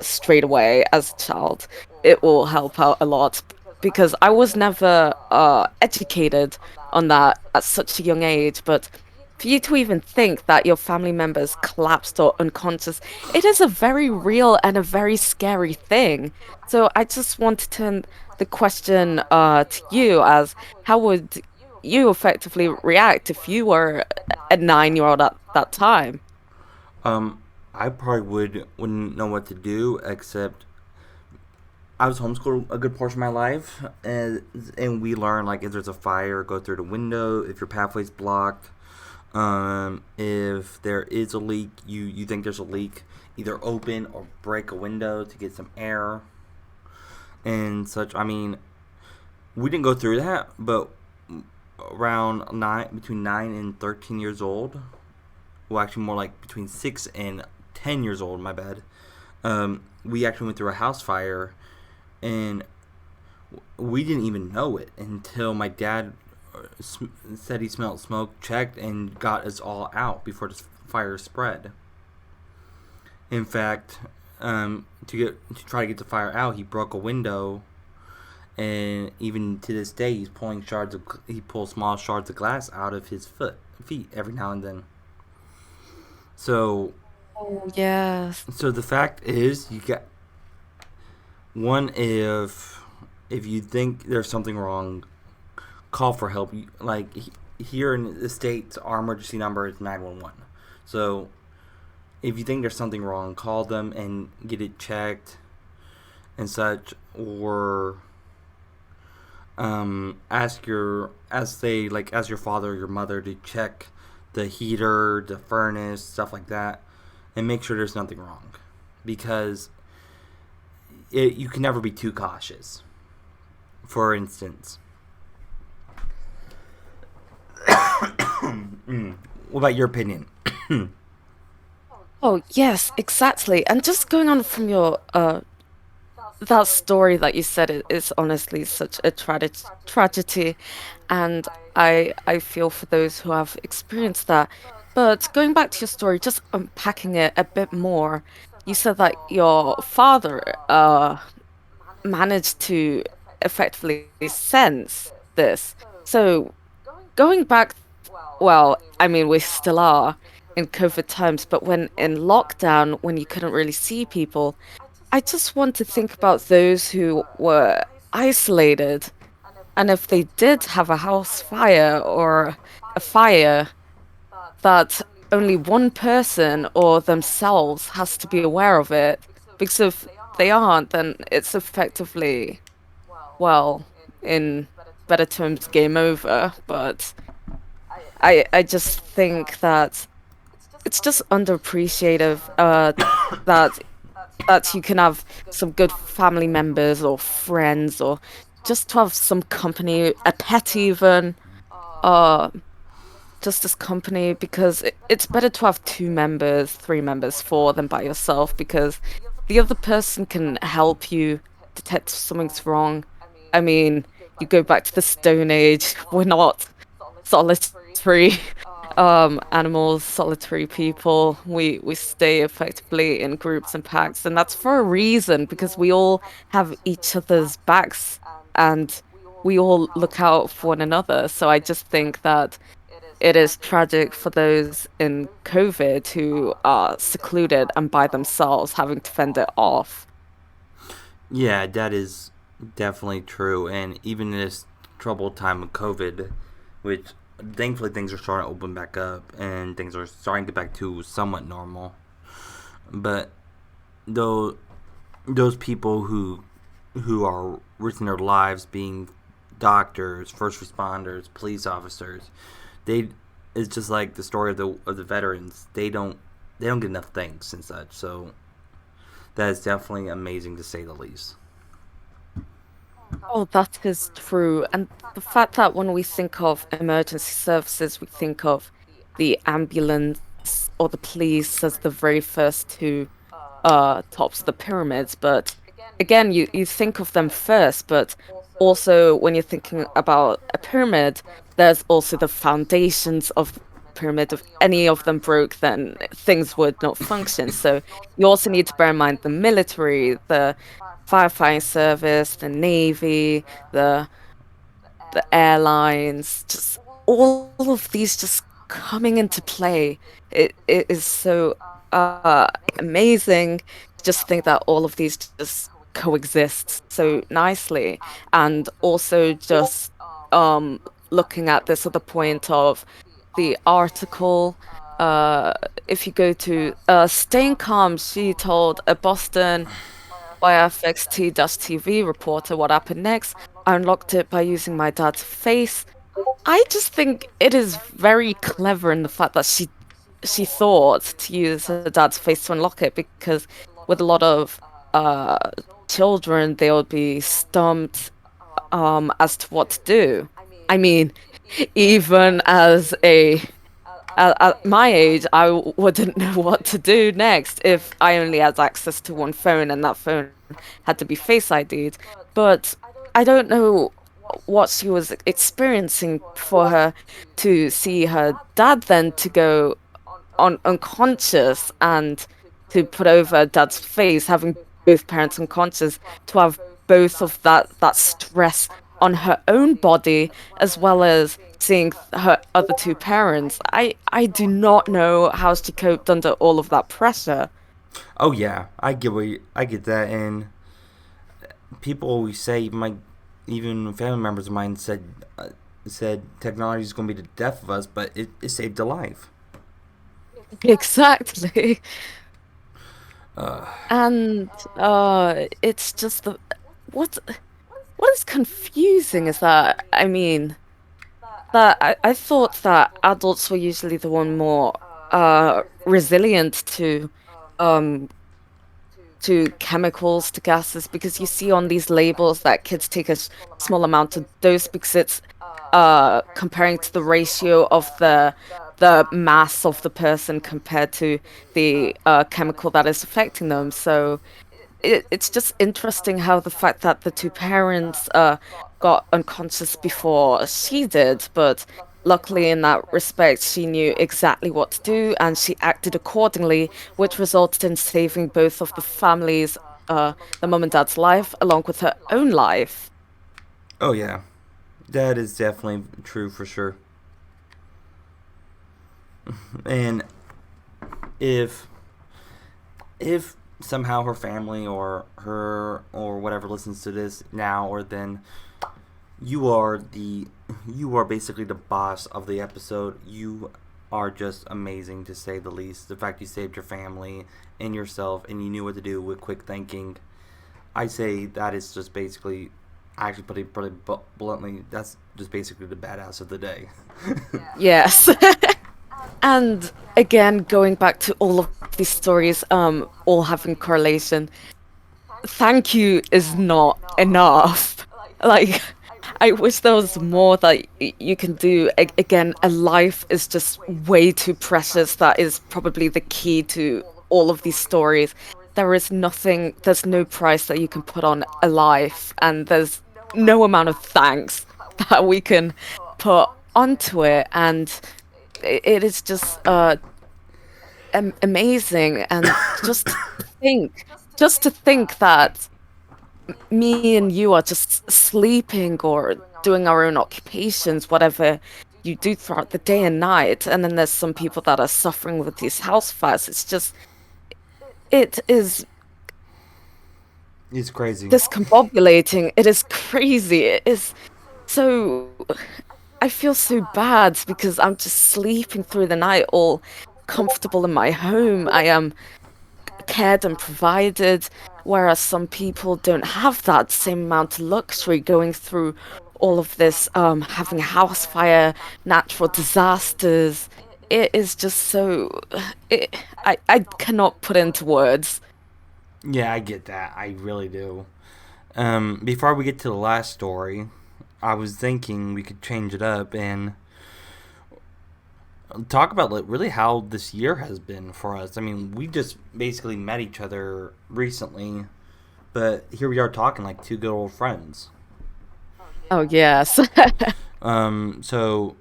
Speaker 2: straight away as a child. It will help out a lot because I was never educated on that at such a young age. But for you to even think that your family members collapsed or unconscious, it is a very real and a very scary thing. So I just want to turn the question to you as how would you effectively react if you were a 9-year-old at that time?
Speaker 1: Um, I probably wouldn't know what to do except I was homeschooled a good portion of my life, and we learn like if there's a fire, go through the window. If your pathway's blocked, if there is a leak, you think there's a leak, either open or break a window to get some air and such. I mean, we didn't go through that, but around between 9 and 13 years old, well, actually more like between 6 and 10 years old. My bad. We actually went through a house fire, and we didn't even know it until my dad said he smelled smoke, checked, and got us all out before the fire spread. In fact, to try to get the fire out, he broke a window, and even to this day, he pulls small shards of glass out of his feet every now and then. So,
Speaker 2: Oh, yes.
Speaker 1: so the fact is, you got one if you think there's something wrong, call for help. Like here in the states, our emergency number is 911. So if you think there's something wrong, call them and get it checked and such, or ask your father or your mother to check the heater, the furnace, stuff like that, and make sure there's nothing wrong, because you can never be too cautious. For instance, what about your opinion?
Speaker 2: Oh, yes, exactly. And just going on from your that story that you said is honestly such a tragedy, and I feel for those who have experienced that. But going back to your story, just unpacking it a bit more, you said that your father managed to effectively sense this. So going back, well, I mean, we still are in COVID times, but when in lockdown, when you couldn't really see people, I just want to think about those who were isolated. And if they did have a house fire or a fire that only one person or themselves has to be aware of it, because if they aren't, then it's effectively, well, in better terms, game over. But I just think that it's just underappreciated that you can have some good family members or friends or just to have some company, a pet even, uh, just as company because it's better to have two members, three members, four than by yourself because the other person can help you detect if something's wrong. I mean, you go back to the Stone Age, we're not solitary animals, solitary people. We stay effectively in groups and packs, and that's for a reason because we all have each other's backs and we all look out for one another. So I just think that it is tragic for those in COVID who are secluded and by themselves having to fend it off.
Speaker 1: Yeah, that is definitely true. And even in this troubled time of COVID, which thankfully things are starting to open back up and things are starting to get back to somewhat normal. But though those people who are risking their lives being doctors, first responders, police officers, they it's just like the story of the veterans. They don't get enough thanks and such. So that is definitely amazing to say the least.
Speaker 2: Oh, that is true. And the fact that when we think of emergency services, we think of the ambulance or the police as the very first two tops of the pyramids. But again, you think of them first, but also when you're thinking about a pyramid, there's also the foundations of the pyramid. If any of them broke, then things would not function. So you also need to bear in mind the military, the firefighting service, the navy, the airlines, just all of these just coming into play. It is so uh amazing to just think that all of these just coexist so nicely and also just um looking at this other point of the article. Uh, if you go to Staying Calm, she told a Boston YFXT-TV reporter what happened next. I unlocked it by using my dad's face. I just think it is very clever in the fact that she thought to use her dad's face to unlock it because with a lot of uh children they would be stumped as to what to do. I mean, even as a at my age, wouldn't know what to do next if I only had access to one phone and that phone had to be Face ID'd. But I don't know what she was experiencing for her to see her dad then to go on unconscious and to put over dad's face, having both parents unconscious, to have both of that stress on her own body as well as seeing her other two parents. I do not know how she coped under all of that pressure.
Speaker 1: Oh yeah, I get that, and people always say, even family members of mine said technology is going to be the death of us, but it saved a life.
Speaker 2: Exactly.
Speaker 1: Uh,
Speaker 2: And it's just the what what is confusing is that I thought that adults were usually the one more resilient um to chemicals, to gases, because you see on these labels that kids take a small amount of dose because it's comparing to the ratio of the mass of the person compared to the chemical that is affecting them. So it's just interesting how the fact that the two parents got unconscious before she did, but luckily in that respect she knew exactly what to do and she acted accordingly, which resulted in saving both of the families, the mum and dad's life, along with her own life.
Speaker 1: oh yeah, that is definitely true for sure. And if if somehow her family or her or whatever listens to this now or then, you are you are basically the boss of the episode. You are just amazing, to say the least. The fact you saved your family and yourself and you knew what to do with quick thinking, I say that is just basically, actually put it pretty bluntly, that's just basically the badass of the day.
Speaker 2: Yes. And again, going back to all of these stories, all having correlation, thank you is not enough. Like, I wish there was more that you can do. Again, a life is just way too precious. That is probably the key to all of these stories. There is nothing, there's no price that you can put on a life, and there's no amount of thanks that we can put onto it. And it is just amazing. And just to think that me and you are just sleeping or doing our own occupations, whatever you do throughout the day and night, and then there's some people that are suffering with these house fires. It's just, it is
Speaker 1: It's crazy.
Speaker 2: discombobulating. It is crazy. It is so. I feel so bad because I'm just sleeping through the night, all comfortable in my home. I am cared and provided, whereas some people don't have that same amount of luxury going through all of this, having a house fire, natural disasters. It is just so, it, I cannot put into words.
Speaker 1: Yeah, I get that. I really do. Before we get to the last story, I was thinking we could change it up and talk about like really how this year has been for us. I mean, we just basically met each other recently, but here we are talking like two good old friends.
Speaker 2: Oh, yes.
Speaker 1: So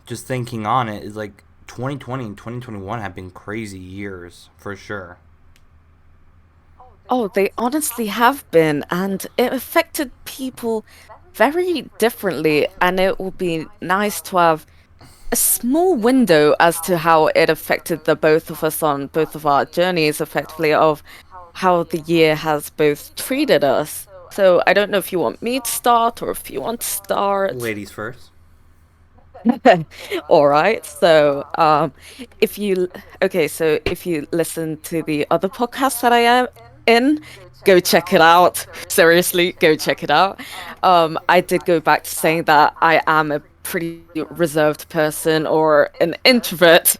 Speaker 1: just thinking on it is like 2020 and 2021 have been crazy years for sure.
Speaker 2: Oh, they honestly have been, and it affected people very differently. And it would be nice to have a small window as to how it affected the both of us on both of our journeys, effectively, of how the year has both treated us. So I don't know if you want me to start or if you want to start.
Speaker 1: Ladies first.
Speaker 2: All right. So, if you, okay, so if you listen to the other podcast that I am in, go check it out. Seriously, go check it out. I did go back to saying that I am a pretty reserved person or an introvert,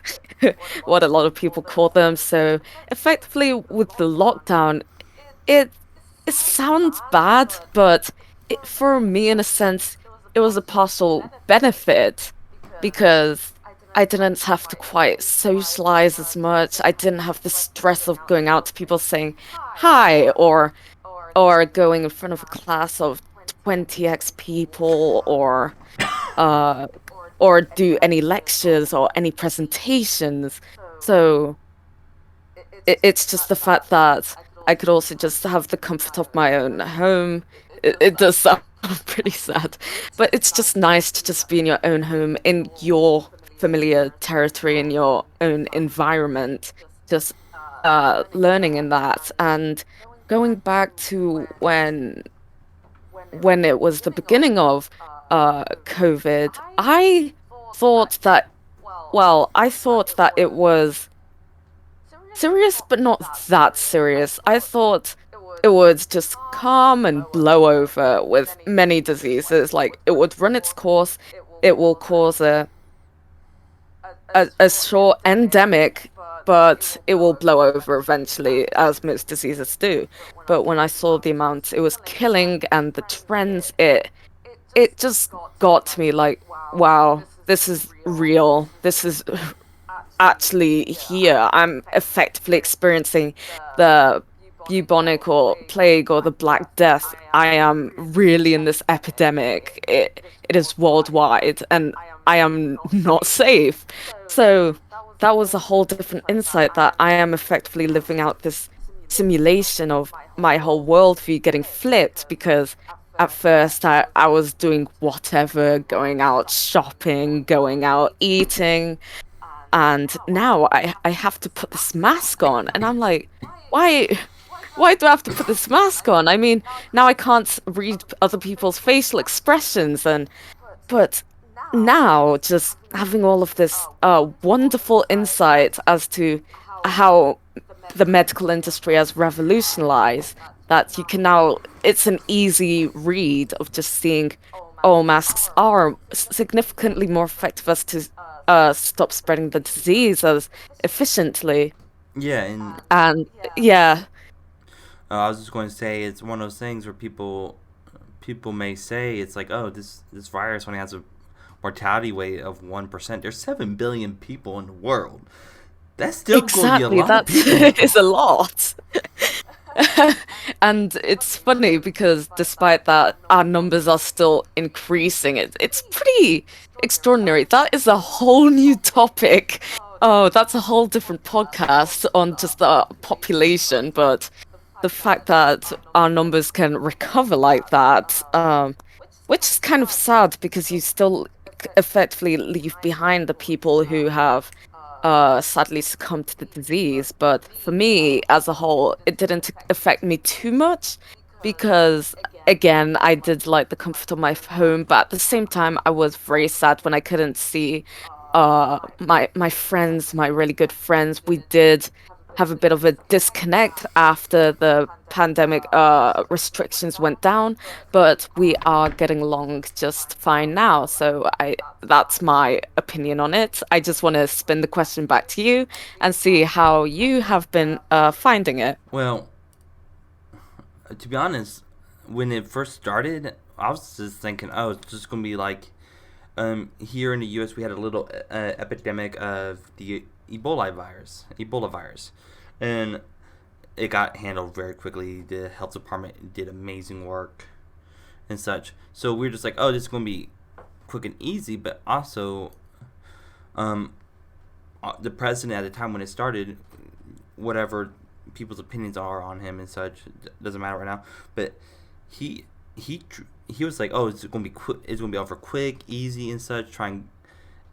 Speaker 2: what a lot of people call them. So, effectively, with the lockdown, it it sounds bad, but for me, in a sense, it was a partial benefit because I didn't have to quite socialize as much. I didn't have the stress of going out to people saying hi or going in front of a class of 20x people uh or do any lectures or any presentations. So it's just the fact that I could also just have the comfort of my own home. It does sound pretty sad, but it's just nice to just be in your own home, in your familiar territory, in your own environment, just learning in that. And going back to when it was the beginning of COVID, thought that, I thought that it was serious, but not that serious. I thought it would just come and blow over with many diseases. Like it would run its course, it will cause a short endemic, but it will blow over eventually, as most diseases do. But when I saw the amount it was killing and the trends, it just got to me like, wow, this is real. This is actually here. I'm effectively experiencing the bubonic or plague or the Black Death. I am really in this epidemic. It is worldwide, and I am not safe. So that was a whole different insight that I am effectively living out this simulation of my whole worldview getting flipped because at first I was doing whatever, going out shopping, going out eating, and now I have to put this mask on, and I'm like, why why do I have to put this mask on? I mean, now I can't read other people's facial expressions, and but now just having all of this wonderful insight as to how the medical industry has revolutionized that you can now, it's an easy read of just seeing, oh, masks are significantly more effective as to stop spreading the disease as efficiently.
Speaker 1: Yeah, and
Speaker 2: And yeah,
Speaker 1: I was just going to say it's one of those things where people may say it's like, oh, this virus only has a mortality rate of 1%. There's 7 billion people in the world. That's still going to be a
Speaker 2: exactly.
Speaker 1: lot of
Speaker 2: That
Speaker 1: people.
Speaker 2: is a lot. And it's funny because despite that, our numbers are still increasing. It's pretty extraordinary. That is a whole new topic. Oh, that's a whole different podcast on just the population, but the fact that our numbers can recover like that, which is kind of sad because you still effectively leave behind the people who have sadly succumbed to the disease. But for me, as a whole, it didn't affect me too much because, again, I did like the comfort of my home, but at the same time, I was very sad when I couldn't see my friends, my really good friends. We did have a bit of a disconnect after the pandemic restrictions went down, but we are getting along just fine now. So I that's my opinion on it. I just want to spin the question back to you and see how you have been finding it.
Speaker 1: Well, to be honest, when it first started, I was just thinking, oh, it's just going to be like here in the U.S. we had a little epidemic of the Ebola virus, and it got handled very quickly. The health department did amazing work and such. So we are just like, oh, this is going to be quick and easy. But also, um, the president at the time when it started, whatever people's opinions are on him and such, doesn't matter right now. But he he he was like, oh, it's going to be quick. It's going to be over quick, easy, and such.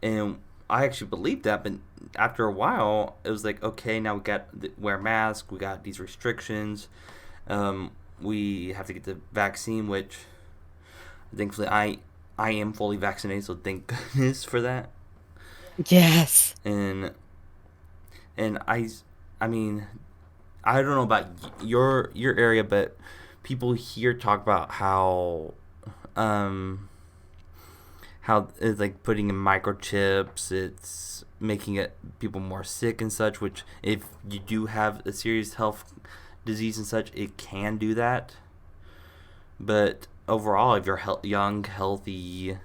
Speaker 1: And I actually believed that, but after a while, it was like, okay, now we got wear masks, we got these restrictions. we have to get the vaccine, which thankfully I am fully vaccinated, so thank goodness for that.
Speaker 2: Yes.
Speaker 1: And and I mean, I don't know about your area, but people here talk about um how it's like putting in microchips. It's making it people more sick and such. Which if you do have a serious health disease and such, it can do that. But overall, if you're young, healthy,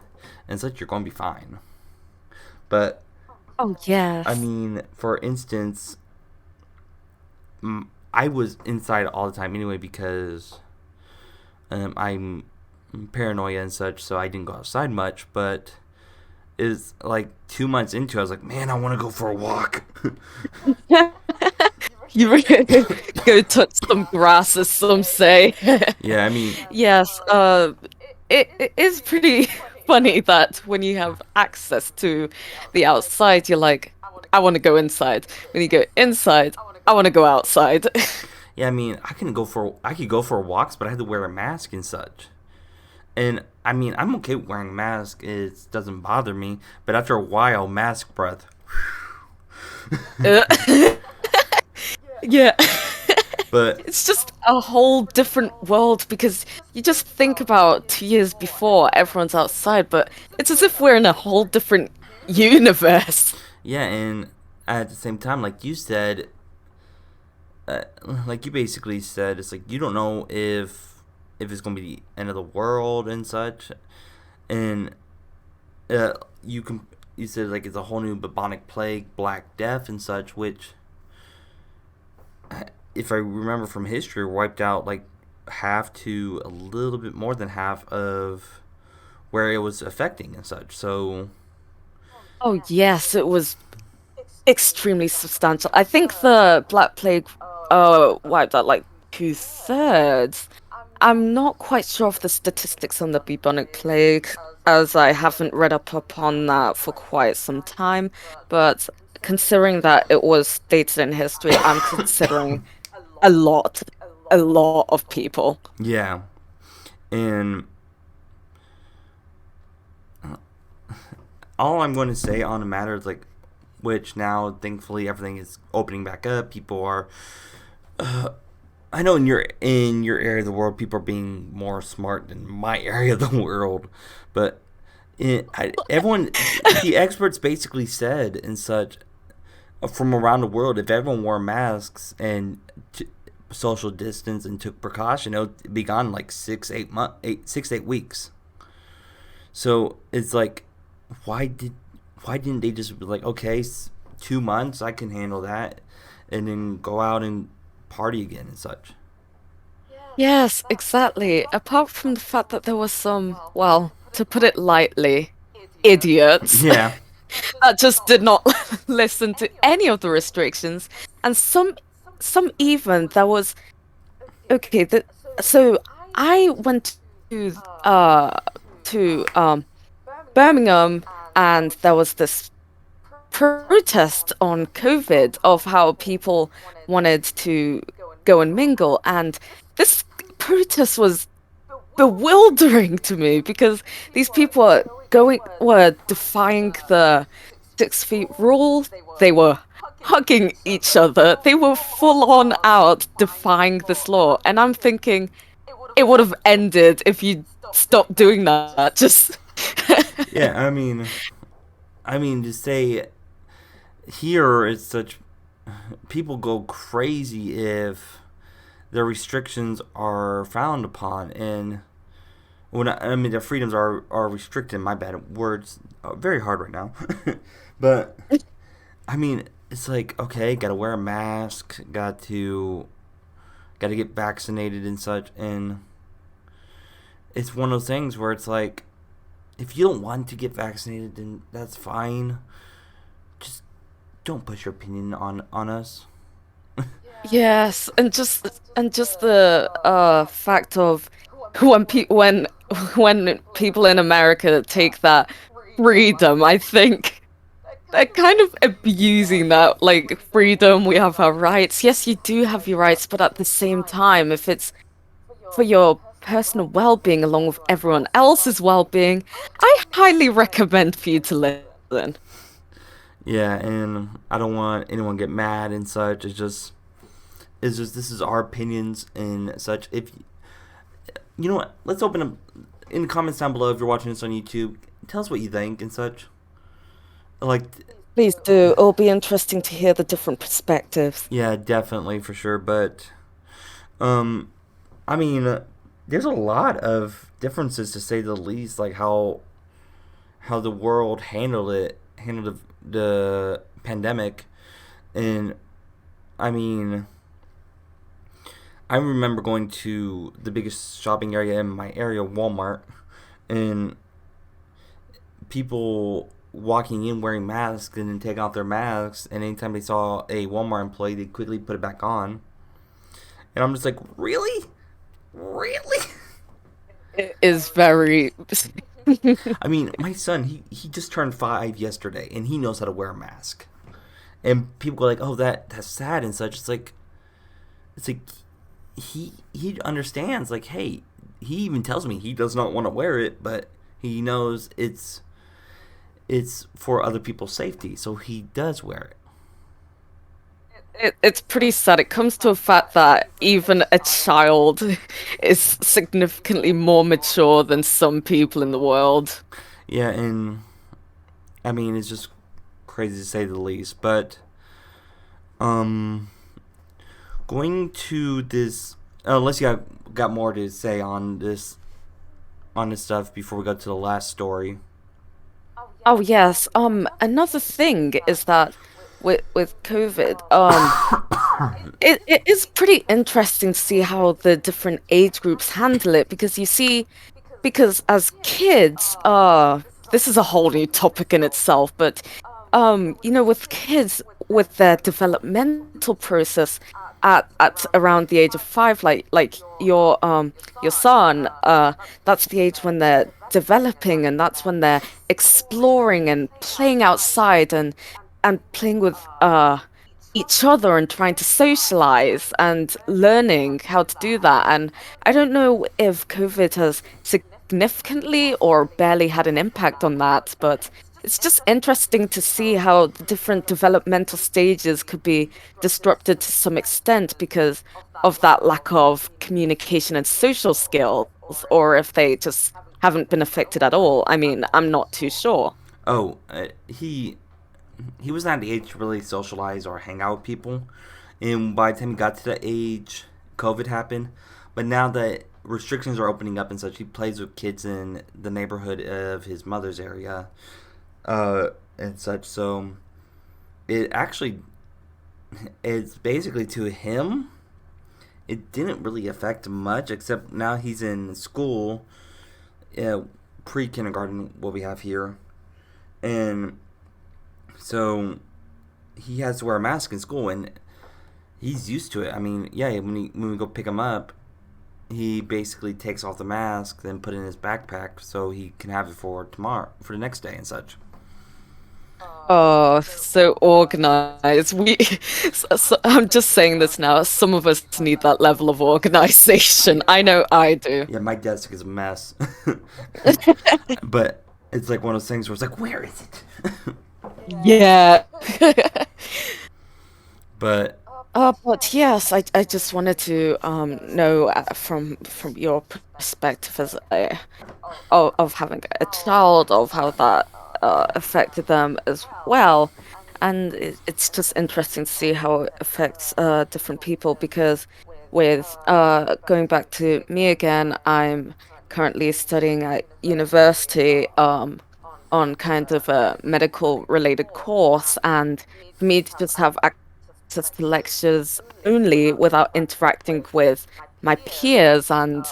Speaker 1: and such, you're going to be fine. But
Speaker 2: Oh,
Speaker 1: I
Speaker 2: yes.
Speaker 1: mean, for instance, I was inside all the time anyway because I'm paranoia and such, so I didn't go outside much. But it's like 2 months into, I was like, man, I want to go for a walk.
Speaker 2: You really go touch some grass, as some say.
Speaker 1: Yeah, I mean,
Speaker 2: Yes, it is pretty funny that when you have access to the outside, you're like, I want to go inside. When you go inside, I want to go outside.
Speaker 1: yeah, I mean, I could go for walks, but I had to wear a mask and such. And I mean, I'm okay with wearing a mask; it doesn't bother me. But after a while, mask breath.
Speaker 2: Uh, Yeah.
Speaker 1: But
Speaker 2: It's just a whole different world because you just think about 2 years before everyone's outside, but it's as if we're in a whole different universe.
Speaker 1: yeah, and at the same time, like you said, uh, like you basically said, it's like you don't know if it's gonna be the end of the world and such, and uh, you can you said like it's a whole new bubonic plague, Black Death and such, which if I remember from history, wiped out like half to a little bit more than half of where it was affecting and such. So
Speaker 2: Oh, yes, it was extremely substantial. I think the Black Plague wiped out like 2/3. I'm not quite sure of the statistics on the bubonic plague, as I haven't read up upon that for quite some time. But considering that it was stated in history, I'm considering a lot, a lot of people.
Speaker 1: yeah, and all I'm going to say on the matter is like, which now thankfully everything is opening back up. People are, I know in your area of the world, people are being more smart than my area of the world, but everyone, the experts basically said and such from around the world, if everyone wore masks and social distance and took precaution, it would be gone in like 6 8 weeks. So it's like, why did why didn't they just be like, okay, 2 months, I can handle that, and then go out and party again and such.
Speaker 2: Yes, exactly. Apart from the fact that there was some, well, to put it lightly, idiots
Speaker 1: Yeah,
Speaker 2: that just did not listen to any of the restrictions, and some even there was okay. So I went to uh to Birmingham, and there was this protest on COVID of how people wanted to go and mingle, and this protest was bewildering to me because these people were defying the 6 feet rule. They were hugging each other. They were full on out defying this law. And I'm thinking it would have ended if you stopped doing that. Just
Speaker 1: yeah. I mean to say here it's such people go crazy if their restrictions are frowned upon, and when I mean their freedoms are restricted. My bad words are very hard right now, but I mean it's like, okay, gotta wear a mask, gotta get vaccinated and such, and it's one of those things where it's like, if you don't want to get vaccinated, then that's fine. Just don't push your opinion on us.
Speaker 2: yes, and just the fact of when when people in America take that freedom, I think they're kind of abusing that, like, freedom, we have our rights. Yes, you do have your rights, but at the same time, if it's for your personal well-being along with everyone else's well-being, I highly recommend for you to listen.
Speaker 1: Yeah, and I don't want anyone to get mad and such. It's just this is our opinions and such. If you know what, let's open up in the comments down below if you're watching this on YouTube. Tell us what you think and such. Like,
Speaker 2: Please do. It'll be interesting to hear the different perspectives.
Speaker 1: yeah, definitely for sure. But um, I mean, there's a lot of differences to say the least. Like how the world handled the pandemic, and I mean, I remember going to the biggest shopping area in my area, Walmart, and people walking in wearing masks and then taking off their masks, and anytime they saw a Walmart employee, they quickly put it back on. And I'm just like, really? Really?
Speaker 2: It is very.
Speaker 1: I mean, my son, he just turned 5 yesterday, and he knows how to wear a mask. And people go like, "Oh, that's sad and such." It's like he understands. Like, hey, he even tells me he does not want to wear it, but he knows it's for other people's safety, so he does wear it.
Speaker 2: It's pretty sad. It comes to a fact that even a child is significantly more mature than some people in the world.
Speaker 1: Yeah, and I mean, it's just crazy to say the least. But um, going to this, unless you got more to say on this stuff before we go to the last story.
Speaker 2: Oh yes. Another thing is that with COVID, it is pretty interesting to see how the different age groups handle it because you see, because as kids, this is a whole new topic in itself, but with kids with their developmental process at around the age of 5, like your son, that's the age when they're developing and that's when they're exploring and playing outside and playing with each other and trying to socialize and learning how to do that. And I don't know if COVID has significantly or barely had an impact on that, but it's just interesting to see how the different developmental stages could be disrupted to some extent because of that lack of communication and social skills, or if they just haven't been affected at all. I mean, I'm not too sure.
Speaker 1: Oh, he was not the age to really socialize or hang out with people, and by the time he got to the age, COVID happened. But now that restrictions are opening up and such, he plays with kids in the neighborhood of his mother's area, and such. So it actually, it's basically to him. It didn't really affect much, except now he's in school, pre kindergarten, what we have here, and so he has to wear a mask in school, and he's used to it. I mean, yeah, when we go pick him up, he basically takes off the mask, then put it in his backpack so he can have it for tomorrow, for the next day and such.
Speaker 2: Oh, so organized. I'm just saying this now. Some of us need that level of organization. I know I do.
Speaker 1: Yeah, my desk is a mess, but it's like one of those things where it's like, where is it?
Speaker 2: Yeah.
Speaker 1: But
Speaker 2: But yes, I just wanted to know from your perspective as of having a child, of how that affected them as well. And it's just interesting to see how it affects different people because with going back to me again, I'm currently studying at university on kind of a medical related course, and for me to just have access to lectures only without interacting with my peers and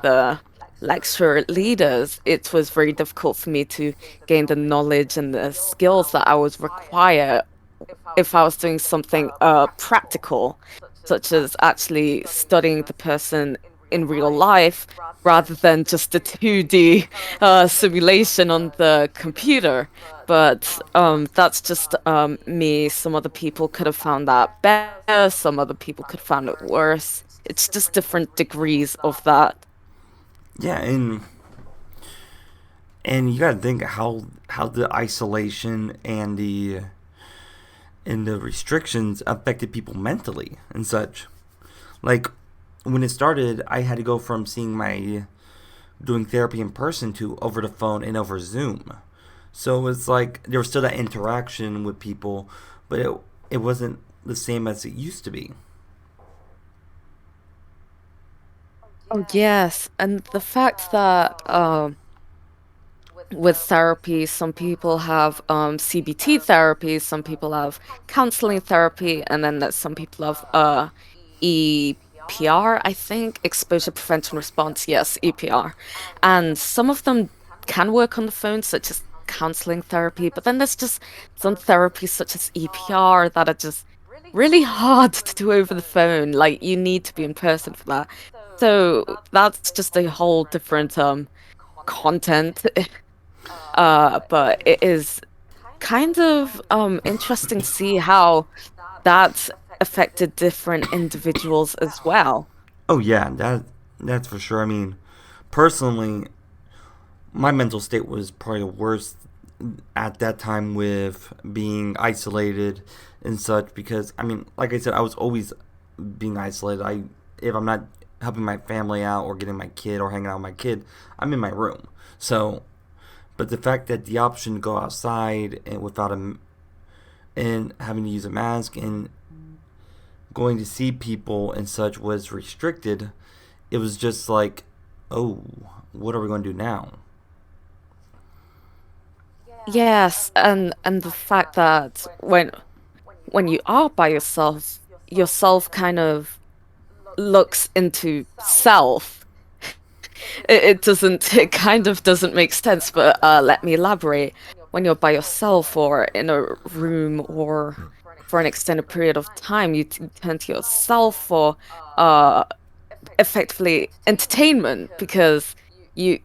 Speaker 2: the lecture leaders, it was very difficult for me to gain the knowledge and the skills that I was required if I was doing something practical, such as actually studying the person in real life rather than just a 2D simulation on the computer. But that's just me. Some other people could have found that better, some other people could have found it worse. It's just different degrees of that.
Speaker 1: Yeah, and you got to think how the isolation and the restrictions affected people mentally and such. Like when it started, I had to go from seeing my doing therapy in person to over the phone and over Zoom. So it's like there was still that interaction with people, but it wasn't the same as it used to be.
Speaker 2: Oh, yes. And the fact that with therapy, some people have CBT therapy, some people have counseling therapy, and then there's some people have EPR, I think, exposure prevention response, yes, EPR. And some of them can work on the phone, such as counseling therapy, but then there's just some therapies such as EPR that are just really hard to do over the phone. Like you need to be in person for that. So that's just a whole different content. But it is kind of interesting to see how that's affected different individuals as well.
Speaker 1: Oh yeah, that's for sure. I mean, personally, my mental state was probably the worst at that time with being isolated and such because I mean, like I said, I was always being isolated. I if I'm not helping my family out or getting my kid or hanging out with my kid, I'm in my room. So, but the fact that the option to go outside and without a and having to use a mask and going to see people and such was restricted, it was just like, oh, what are we going to do now?
Speaker 2: Yes, and the fact that when you are by yourself, yourself kind of looks into self. It doesn't, it kind of doesn't make sense, but let me elaborate. When you're by yourself or in a room or for an extended period of time, you turn to yourself for uh effectively entertainment because you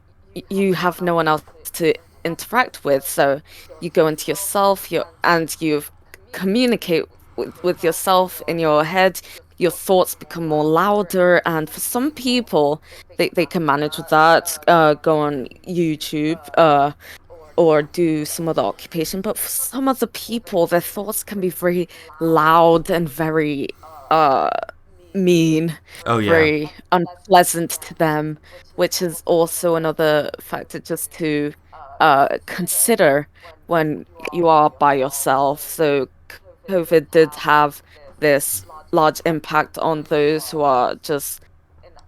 Speaker 2: you have no one else to interact with. So you go into yourself, you communicate with yourself in your head. Your thoughts become more louder, and for some people, they can manage with that. Go on YouTube, or do some other occupation. But for some other people, their thoughts can be very loud and very uh mean,
Speaker 1: Oh yeah,
Speaker 2: very unpleasant to them, which is also another factor just to consider when you are by yourself. So COVID did have this large impact on those who are just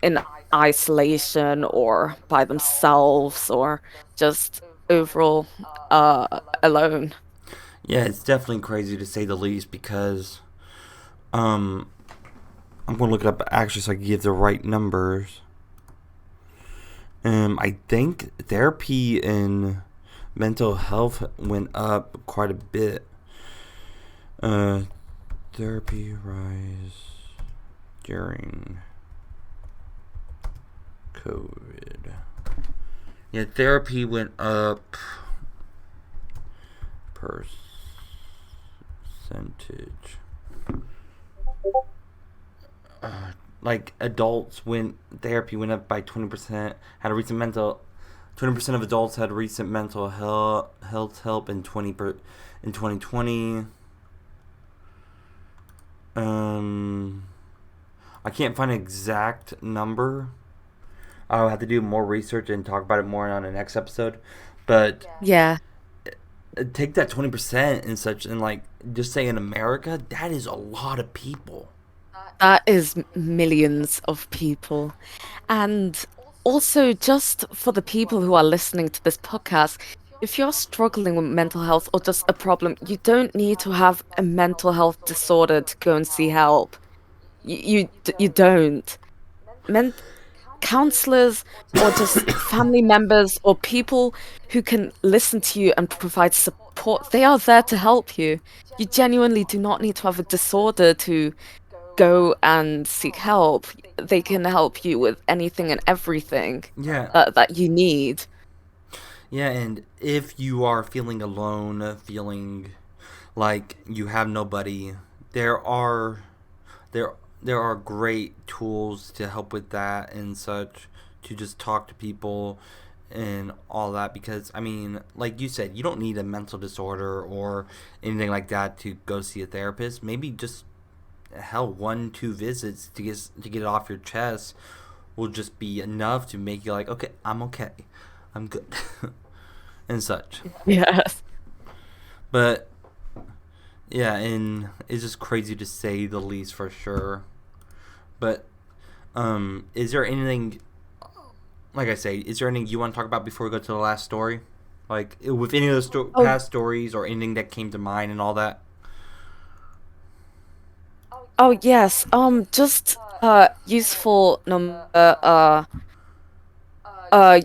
Speaker 2: in isolation or by themselves or just overall uh alone.
Speaker 1: yeah, it's definitely crazy to say the least because um, I'm going to look it up actually so I can give the right numbers. I think therapy and mental health went up quite a bit. Uh, therapy rise during COVID. Yeah, therapy went up percentage. Like adults went therapy went up by 20%. Had a recent mental 20% of adults had recent mental health help in 2020. Um, I can't find an exact number. I'll have to do more research and talk about it more on the next episode. But
Speaker 2: Yeah.
Speaker 1: take that 20% and such, and like just say in America, that is a lot of people.
Speaker 2: That is millions of people. And also, just for the people who are listening to this podcast, if you're struggling with mental health or just a problem, you don't need to have a mental health disorder to go and see help. You don't. Men Counselors or just family members or people who can listen to you and provide support, they are there to help you. You genuinely do not need to have a disorder to go and seek help. They can help you with anything and everything
Speaker 1: Yeah,
Speaker 2: that you need.
Speaker 1: yeah, and if you are feeling alone, feeling like you have nobody, there are there there are great tools to help with that and such, to just talk to people and all that, because I mean, like you said, you don't need a mental disorder or anything like that to go see a therapist. Maybe just hell 1-2 visits to get it off your chest will just be enough to make you like, okay, I'm okay, I'm good, and such.
Speaker 2: Yes.
Speaker 1: But yeah, and it's just crazy to say the least for sure. But is there anything, like I say, is there anything you want to talk about before we go to the last story? Like with any of the
Speaker 2: Oh,
Speaker 1: past stories or anything that came to mind and all that?
Speaker 2: oh yes. Just useful number.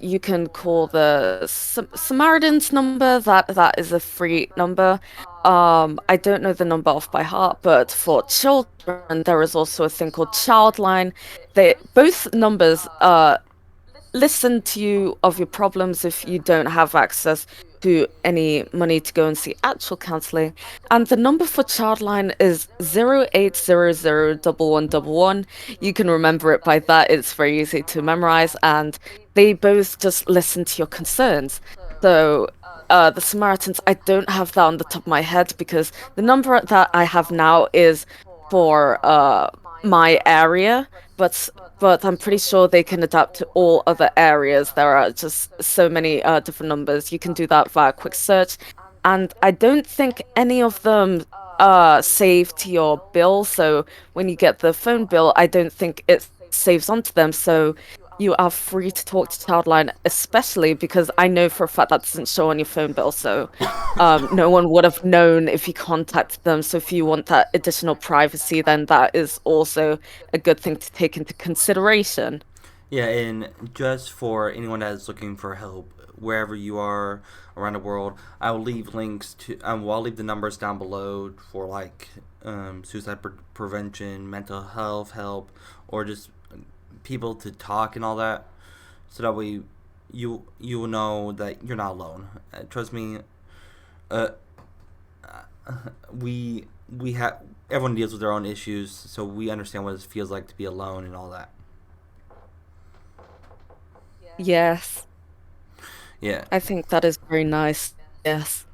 Speaker 2: You can call the Samaritan's number. That is a free number. I don't know the number off by heart, but for children, there is also a thing called Childline. They both numbers listen to you of your problems if you don't have access to any money to go and see actual counseling. And the number for Childline is 0800 1111. You can remember it by that. It's very easy to memorize. And they both just listen to your concerns. So the Samaritans, I don't have that on the top of my head because the number that I have now is for my area, but I'm pretty sure they can adapt to all other areas. There are just so many different numbers. You can do that via a quick search, and I don't think any of them save to your bill. So when you get the phone bill, I don't think it saves onto them. So you are free to talk to Childline, especially because I know for a fact that doesn't show on your phone bill. So no one would have known if you contacted them. So if you want that additional privacy, then that is also a good thing to take into consideration.
Speaker 1: Yeah, and just for anyone that is looking for help wherever you are around the world, I will leave links to. I'll leave the numbers down below for like suicide prevention, mental health help, or just people to talk and all that, so that way you will know that you're not alone. Trust me, uh, we have everyone deals with their own issues, so we understand what it feels like to be alone and all that.
Speaker 2: Yes,
Speaker 1: Yeah,
Speaker 2: I think that is very nice. Yes.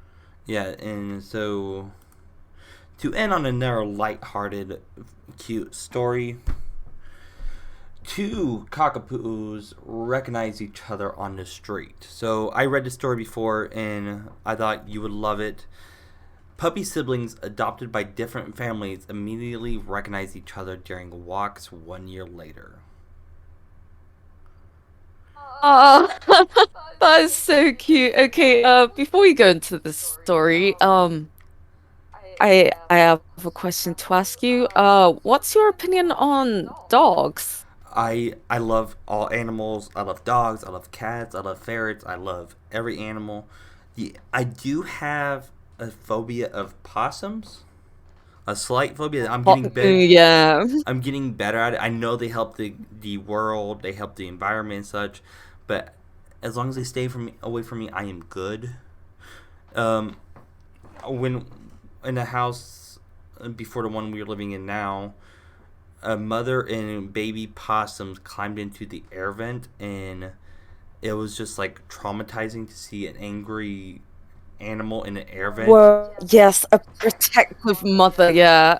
Speaker 1: yeah, and so to end on another light-hearted, cute story, two cockapoos recognize each other on the street. So I read this story before, and I thought you would love it. Puppy siblings adopted by different families immediately recognize each other during walks 1 year later.
Speaker 2: Oh, that is so cute. Okay, before we go into the story, I have a question to ask you. What's your opinion on dogs?
Speaker 1: I love all animals. I love dogs. I love cats. I love ferrets. I love every animal. I do have a phobia of possums. A slight phobia.
Speaker 2: Oh, yeah.
Speaker 1: I'm getting better at it. I know they help the world. They help the environment and such. But as long as they stay from me, away from me, I am good. Um, when in the house before the one we are living in now, a mother and baby possums climbed into the air vent, and it was just like traumatizing to see an angry animal in an air vent.
Speaker 2: Well, yes, a protective mother. Yeah,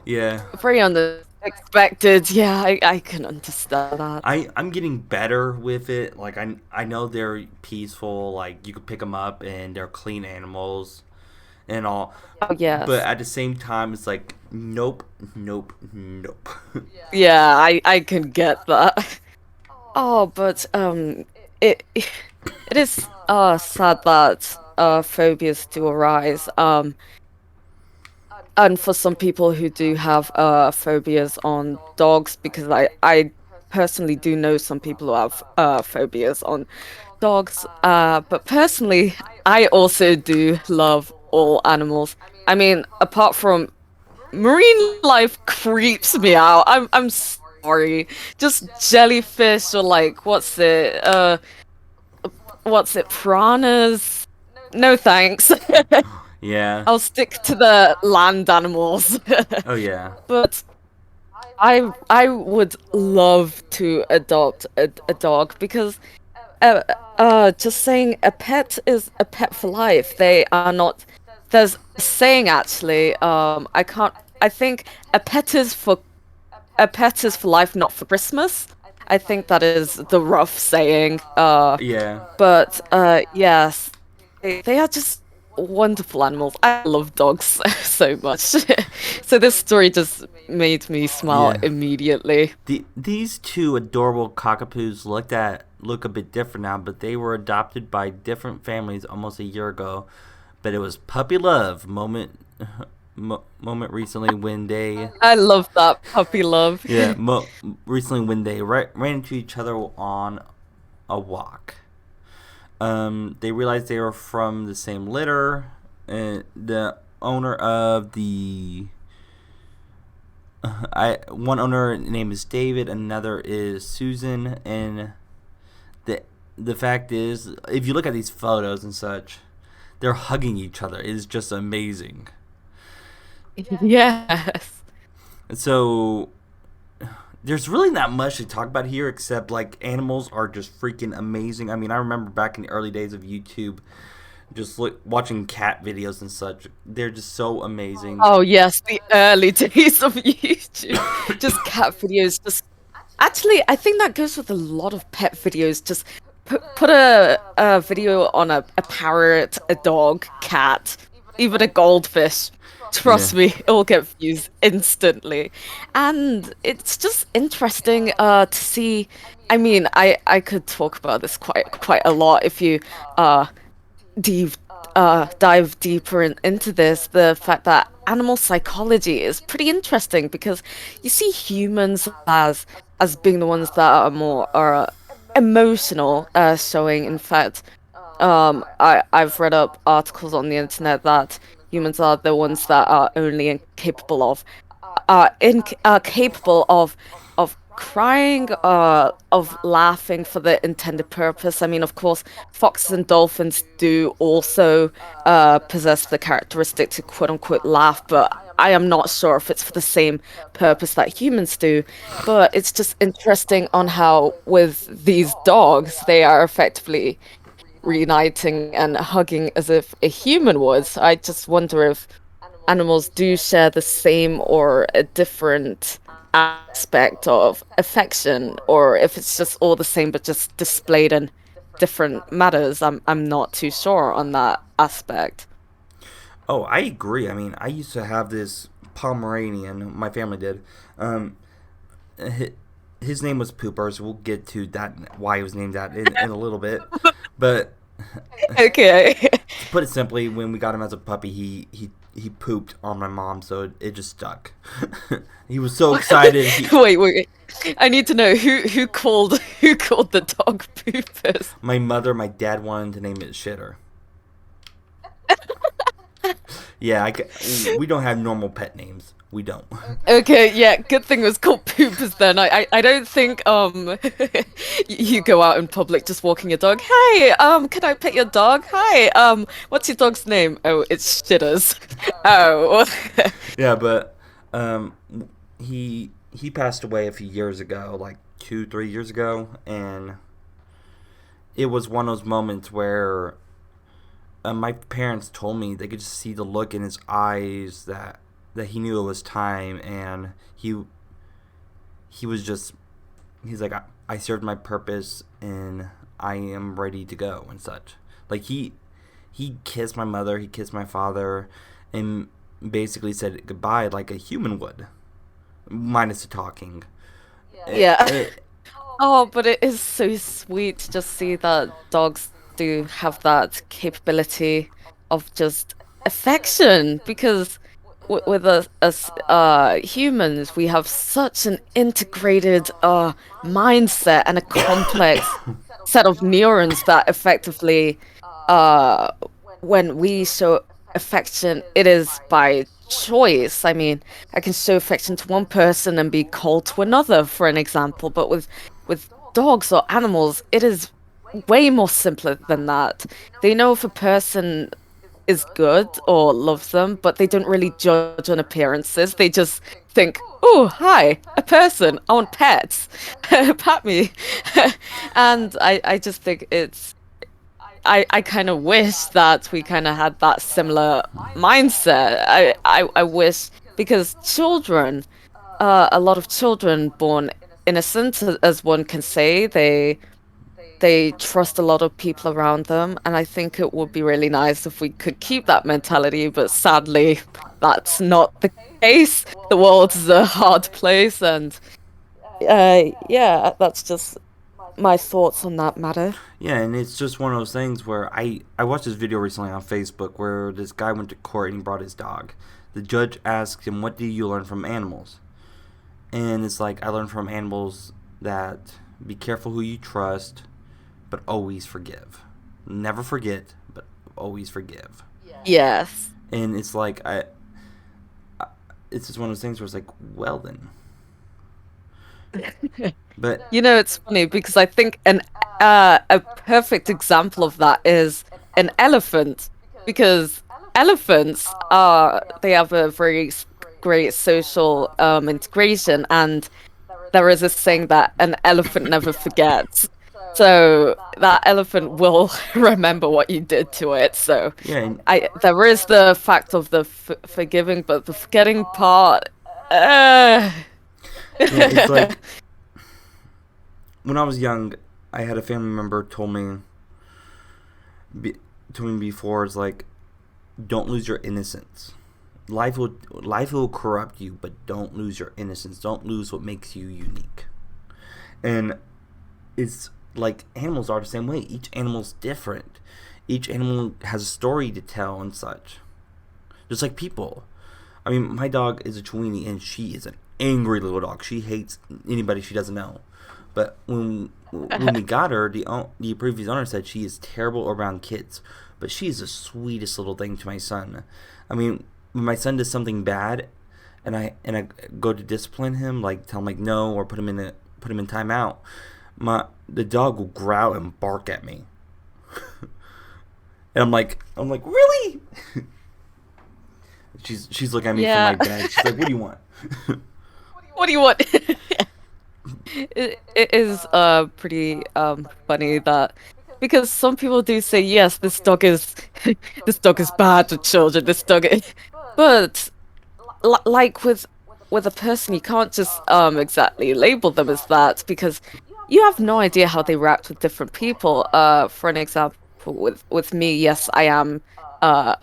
Speaker 1: Yeah,
Speaker 2: very unexpected. Yeah, I can understand that.
Speaker 1: I'm getting better with it. Like I know they're peaceful. Like you could pick them up and they're clean animals and all.
Speaker 2: Oh,
Speaker 1: But
Speaker 2: yes.
Speaker 1: at the same time, it's like nope, nope, nope.
Speaker 2: Yeah, I can get that. Oh, but it is sad that phobias do arise. And for some people who do have phobias on dogs, because I personally do know some people who have phobias on dogs. But personally, I also do love all animals. I mean, apart from marine life creeps me out. I'm sorry. Just jellyfish or like what's it, piranhas? No thanks.
Speaker 1: Yeah.
Speaker 2: I'll stick to the land animals.
Speaker 1: Oh yeah.
Speaker 2: But I would love to adopt a dog because just saying a pet is a pet for life. They are not. There's a saying actually. I can't. I think a pet is for a pet is for life, not for Christmas. I think that is the rough saying.
Speaker 1: Yeah.
Speaker 2: But yes, they are just wonderful animals. I love dogs so much. So this story just made me smile
Speaker 1: Yeah.
Speaker 2: immediately.
Speaker 1: These two adorable cockapoos look a bit different now, but they were adopted by different families almost a year ago. But it was puppy love moment recently when they
Speaker 2: I love that puppy love.
Speaker 1: yeah recently when they ran into each other on a walk. They realized they were from the same litter, and the owner of the one owner name is David, another is Susan, and the the fact is, if you look at these photos and such, they're hugging each other. It is just amazing.
Speaker 2: Yes.
Speaker 1: So there's really not much to talk about here except like animals are just freaking amazing. I mean, I remember back in the early days of YouTube, just watching cat videos and such. They're just so amazing.
Speaker 2: Oh yes, the early days of YouTube. Just cat videos, just actually, I think that goes with a lot of pet videos. Just put a video on a parrot, a dog, cat, even a goldfish.
Speaker 1: Yeah.
Speaker 2: Trust me, it will get views instantly. And it's just interesting to see. I mean, I could talk about this quite a lot if you uh deep dive deeper into this, the fact that animal psychology is pretty interesting because you see humans as being the ones that are more emotional, showing in fact I've read up articles on the internet that humans are the ones that are only incapable of are capable of crying, of laughing for the intended purpose. I mean, of course, foxes and dolphins do also possess the characteristic to quote unquote laugh, but I am not sure if it's for the same purpose that humans do. But it's just interesting on how with these dogs, they are effectively reuniting and hugging as if a human would. I just wonder if animals do share the same or a different aspect of affection, or if it's just all the same but just displayed in different matters. I'm not too sure on that aspect.
Speaker 1: Oh, I agree. I mean, I used to have this Pomeranian. My family did. Um, his name was Pooper, so we'll get to that why he was named that in a little bit. But
Speaker 2: Okay.
Speaker 1: to put it simply, when we got him as a puppy, he pooped on my mom, so it just stuck. He was so excited.
Speaker 2: Wait. I need to know who called the dog poopers.
Speaker 1: My mother, my dad wanted to name it Shitter. Yeah, we don't have normal pet names. We don't.
Speaker 2: Okay, yeah, good thing it was called poopers then. I don't think you go out in public just walking your dog. Hey, can I pet your dog? Hi, what's your dog's name? Oh, it's Shitters. Oh.
Speaker 1: Yeah, but um, he passed away a few years ago, like 2, 3 years ago, and it was one of those moments where my parents told me they could just see the look in his eyes that he knew it was time, and he was just he's like I served my purpose and I am ready to go and such. Like he kissed my mother, he kissed my father, and basically said goodbye like a human would, minus the talking. It,
Speaker 2: Yeah.
Speaker 1: it,
Speaker 2: Oh, but it is so sweet to just see that dogs do have that capability of just affection because with us humans, we have such an integrated mindset and a complex set of neurons that effectively uh when we show affection, it is by choice. I mean, I can show affection to one person and be cold to another, for an example, but with dogs or animals, it is way more simpler than that. They know if a person is good or loves them, but they don't really judge on appearances. They just think, "Oh, hi, a person. I want pets. Pat me." And I just think I kind of wish that we kind of had that similar mindset. I wish because children, a lot of children born innocent, as one can say, they trust a lot of people around them, and I think it would be really nice if we could keep that mentality, but sadly, that's not the case. The world is a hard place, and yeah, that's just my thoughts on that matter.
Speaker 1: Yeah, and it's just one of those things where I watched this video recently on Facebook where this guy went to court and he brought his dog. The judge asked him, "What do you learn from animals?" And it's like, I learned from animals that be careful who you trust, but always forgive. Never forget, but always forgive.
Speaker 2: Yes.
Speaker 1: And it's like it's just one of those things where it's like, well then, but
Speaker 2: It's funny because I think an a perfect example of that is an elephant because elephants are they have a very great social integration, and there is a saying that an elephant never forgets. So that elephant will remember what you did to it. So
Speaker 1: yeah, and,
Speaker 2: I there is the fact of the f forgiving, but the forgetting part. Uh...
Speaker 1: yeah, it's like when I was young, I had a family member be, told me before, it's like, don't lose your innocence. Life will corrupt you, but don't lose your innocence. Don't lose what makes you unique. And it's like animals are the same way. Each animal's different. Each animal has a story to tell and such. Just like people. I mean, my dog is a Chiweenie, and she is an angry little dog. She hates anybody she doesn't know. But when we got her, the previous owner said she is terrible around kids, but she is the sweetest little thing to my son. I mean, when my son does something bad, and I go to discipline him, like tell him like no, or put him in timeout, the dog will growl and bark at me, and I'm like really? She's looking at me from my
Speaker 2: Yeah.
Speaker 1: bed. She's like, what do you want?
Speaker 2: What do you want? It is pretty funny that because some people do say yes, this dog is this dog is bad to children. This dog is, but like with a person, you can't just exactly label them as that because you have no idea how they react with different people. For an example, with me, yes, I am uh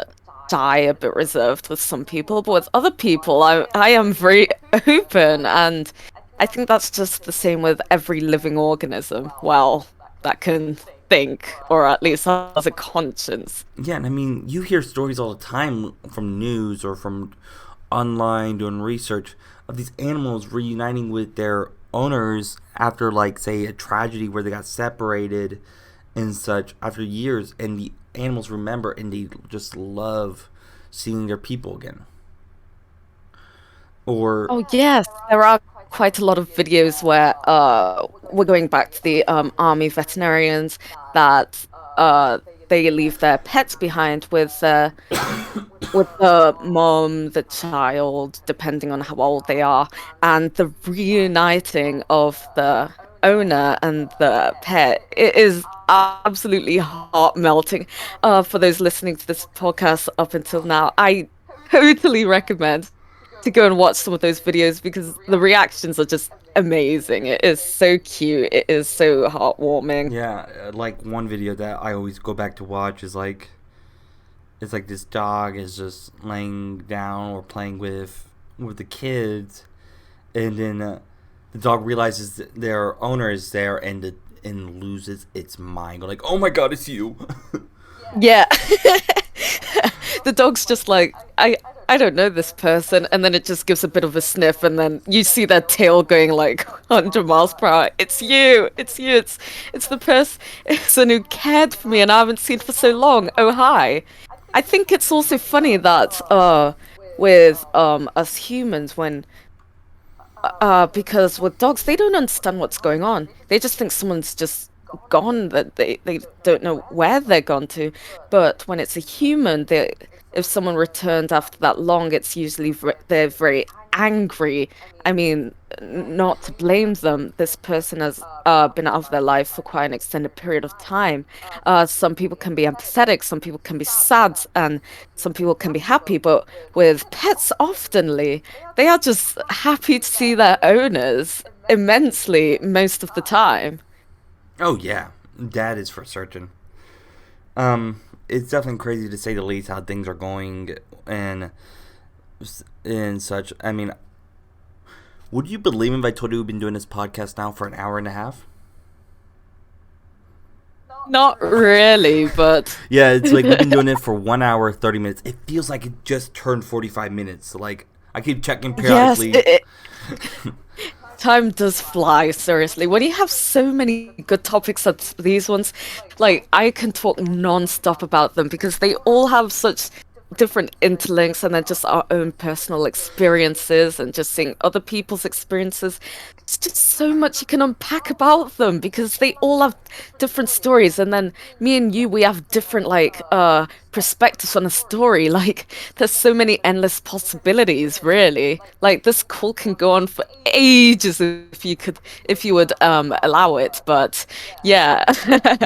Speaker 2: shy, a bit reserved with some people, but with other people, I am very open, and I think that's just the same with every living organism. Well, that can think, or at least has a conscience.
Speaker 1: Yeah, and I mean, you hear stories all the time from news or from online doing research of these animals reuniting with their owners after, like, say, a tragedy where they got separated and such after years, and the animals remember and they just love seeing their people again. Or,
Speaker 2: Oh yes, there are quite a lot of videos where we're going back to the army veterinarians that they leave their pets behind with the mom, the child, depending on how old they are, and the reuniting of the owner and the pet. It is absolutely heart melting. For those listening to this podcast up until now, I totally recommend to go and watch some of those videos because the reactions are just amazing. It is so cute. It is so heartwarming.
Speaker 1: yeah, like one video that I always go back to watch is like, it's like this dog is just laying down or playing with the kids, and then the dog realizes that their owner is there, and loses its mind. Like, oh my god, it's you.
Speaker 2: Yeah. The dog's just like, I don't know this person, and then it just gives a bit of a sniff, and then you see their tail going like 100 miles per hour. It's you, it's you, it's the person who cared for me and I haven't seen for so long. Oh hi. I think it's also funny that with us humans when because with dogs they don't understand what's going on. They just think someone's just gone, that they don't know where they're gone to. But when it's a human, they if someone returns after that long, it's usually they're very angry. I mean, not to blame them. This person has been out of their life for quite an extended period of time. Some people can be empathetic, some people can be sad, and some people can be happy. But with pets, oftenly, they are just happy to see their owners immensely most of the time.
Speaker 1: Oh yeah, that is for certain. It's definitely crazy to say the least how things are going and such. I mean, would you believe me if I told you we've been doing this podcast now for an hour and a half?
Speaker 2: Not really, but
Speaker 1: Yeah, it's like we've been doing it for 1 hour 30 minutes. It feels like it just turned 45 minutes. Like I keep checking
Speaker 2: yes,
Speaker 1: periodically.
Speaker 2: time does fly, seriously. When you have so many good topics as these ones, like I can talk non-stop about them because they all have such different interlinks and then just our own personal experiences and just seeing other people's experiences. It's just so much you can unpack about them because they all have different stories. And then me and you, we have different perspectives on a story. Like there's so many endless possibilities, really. Like this call can go on for ages if you would allow it. But yeah.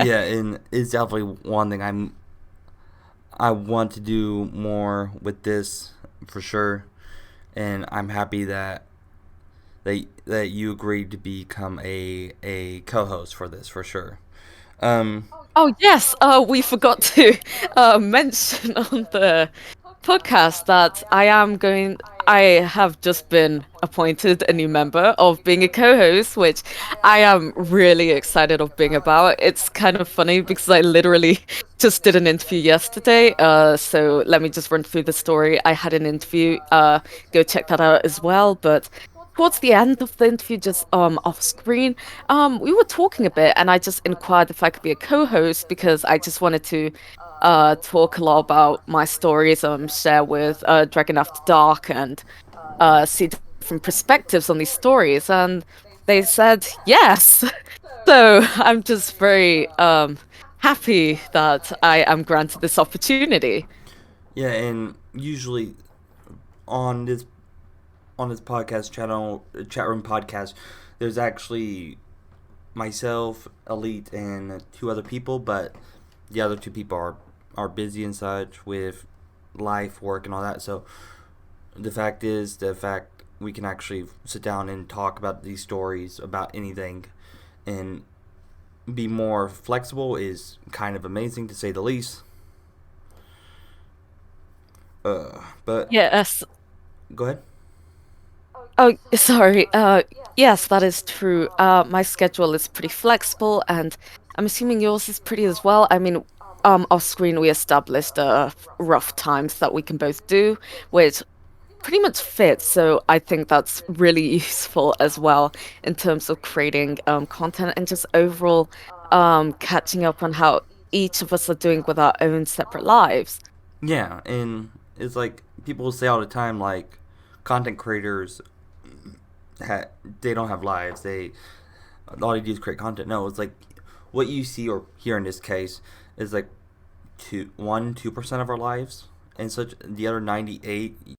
Speaker 1: Yeah, and it's definitely one thing I want to do more with this for sure, and I'm happy that you agreed to become a co-host for this for sure. Um,
Speaker 2: Oh yes, we forgot to mention on the podcast that I have just been appointed a new member of being a co-host, which I am really excited of being about. It's kind of funny because I literally just did an interview yesterday. So let me just run through the story. I had an interview. Go check that out as well. But towards the end of the interview, just off screen, we were talking a bit, and I just inquired if I could be a co-host because I just wanted to talk a lot about my stories, share with Dragon After Dark, and see different perspectives on these stories. And they said yes. So I'm just very happy that I am granted this opportunity.
Speaker 1: yeah, and usually on this podcast channel, chat room podcast, there's actually myself, Elite, and two other people, but the other two people are busy and such with life, work, and all that. So the fact we can actually sit down and talk about these stories about anything and be more flexible is kind of amazing to say the least. But
Speaker 2: Yes.
Speaker 1: go ahead.
Speaker 2: Oh, sorry. Yes, that is true. My schedule is pretty flexible, and I'm assuming yours is pretty as well. I mean, off screen we established rough times that we can both do, which pretty much fits. So I think that's really useful as well in terms of creating content and just overall catching up on how each of us are doing with our own separate lives.
Speaker 1: Yeah, and it's like people say all the time, like content creators, they don't have lives. All they do is create content. No, it's like what you see or hear in this case is like 2% of our lives, and such the other 98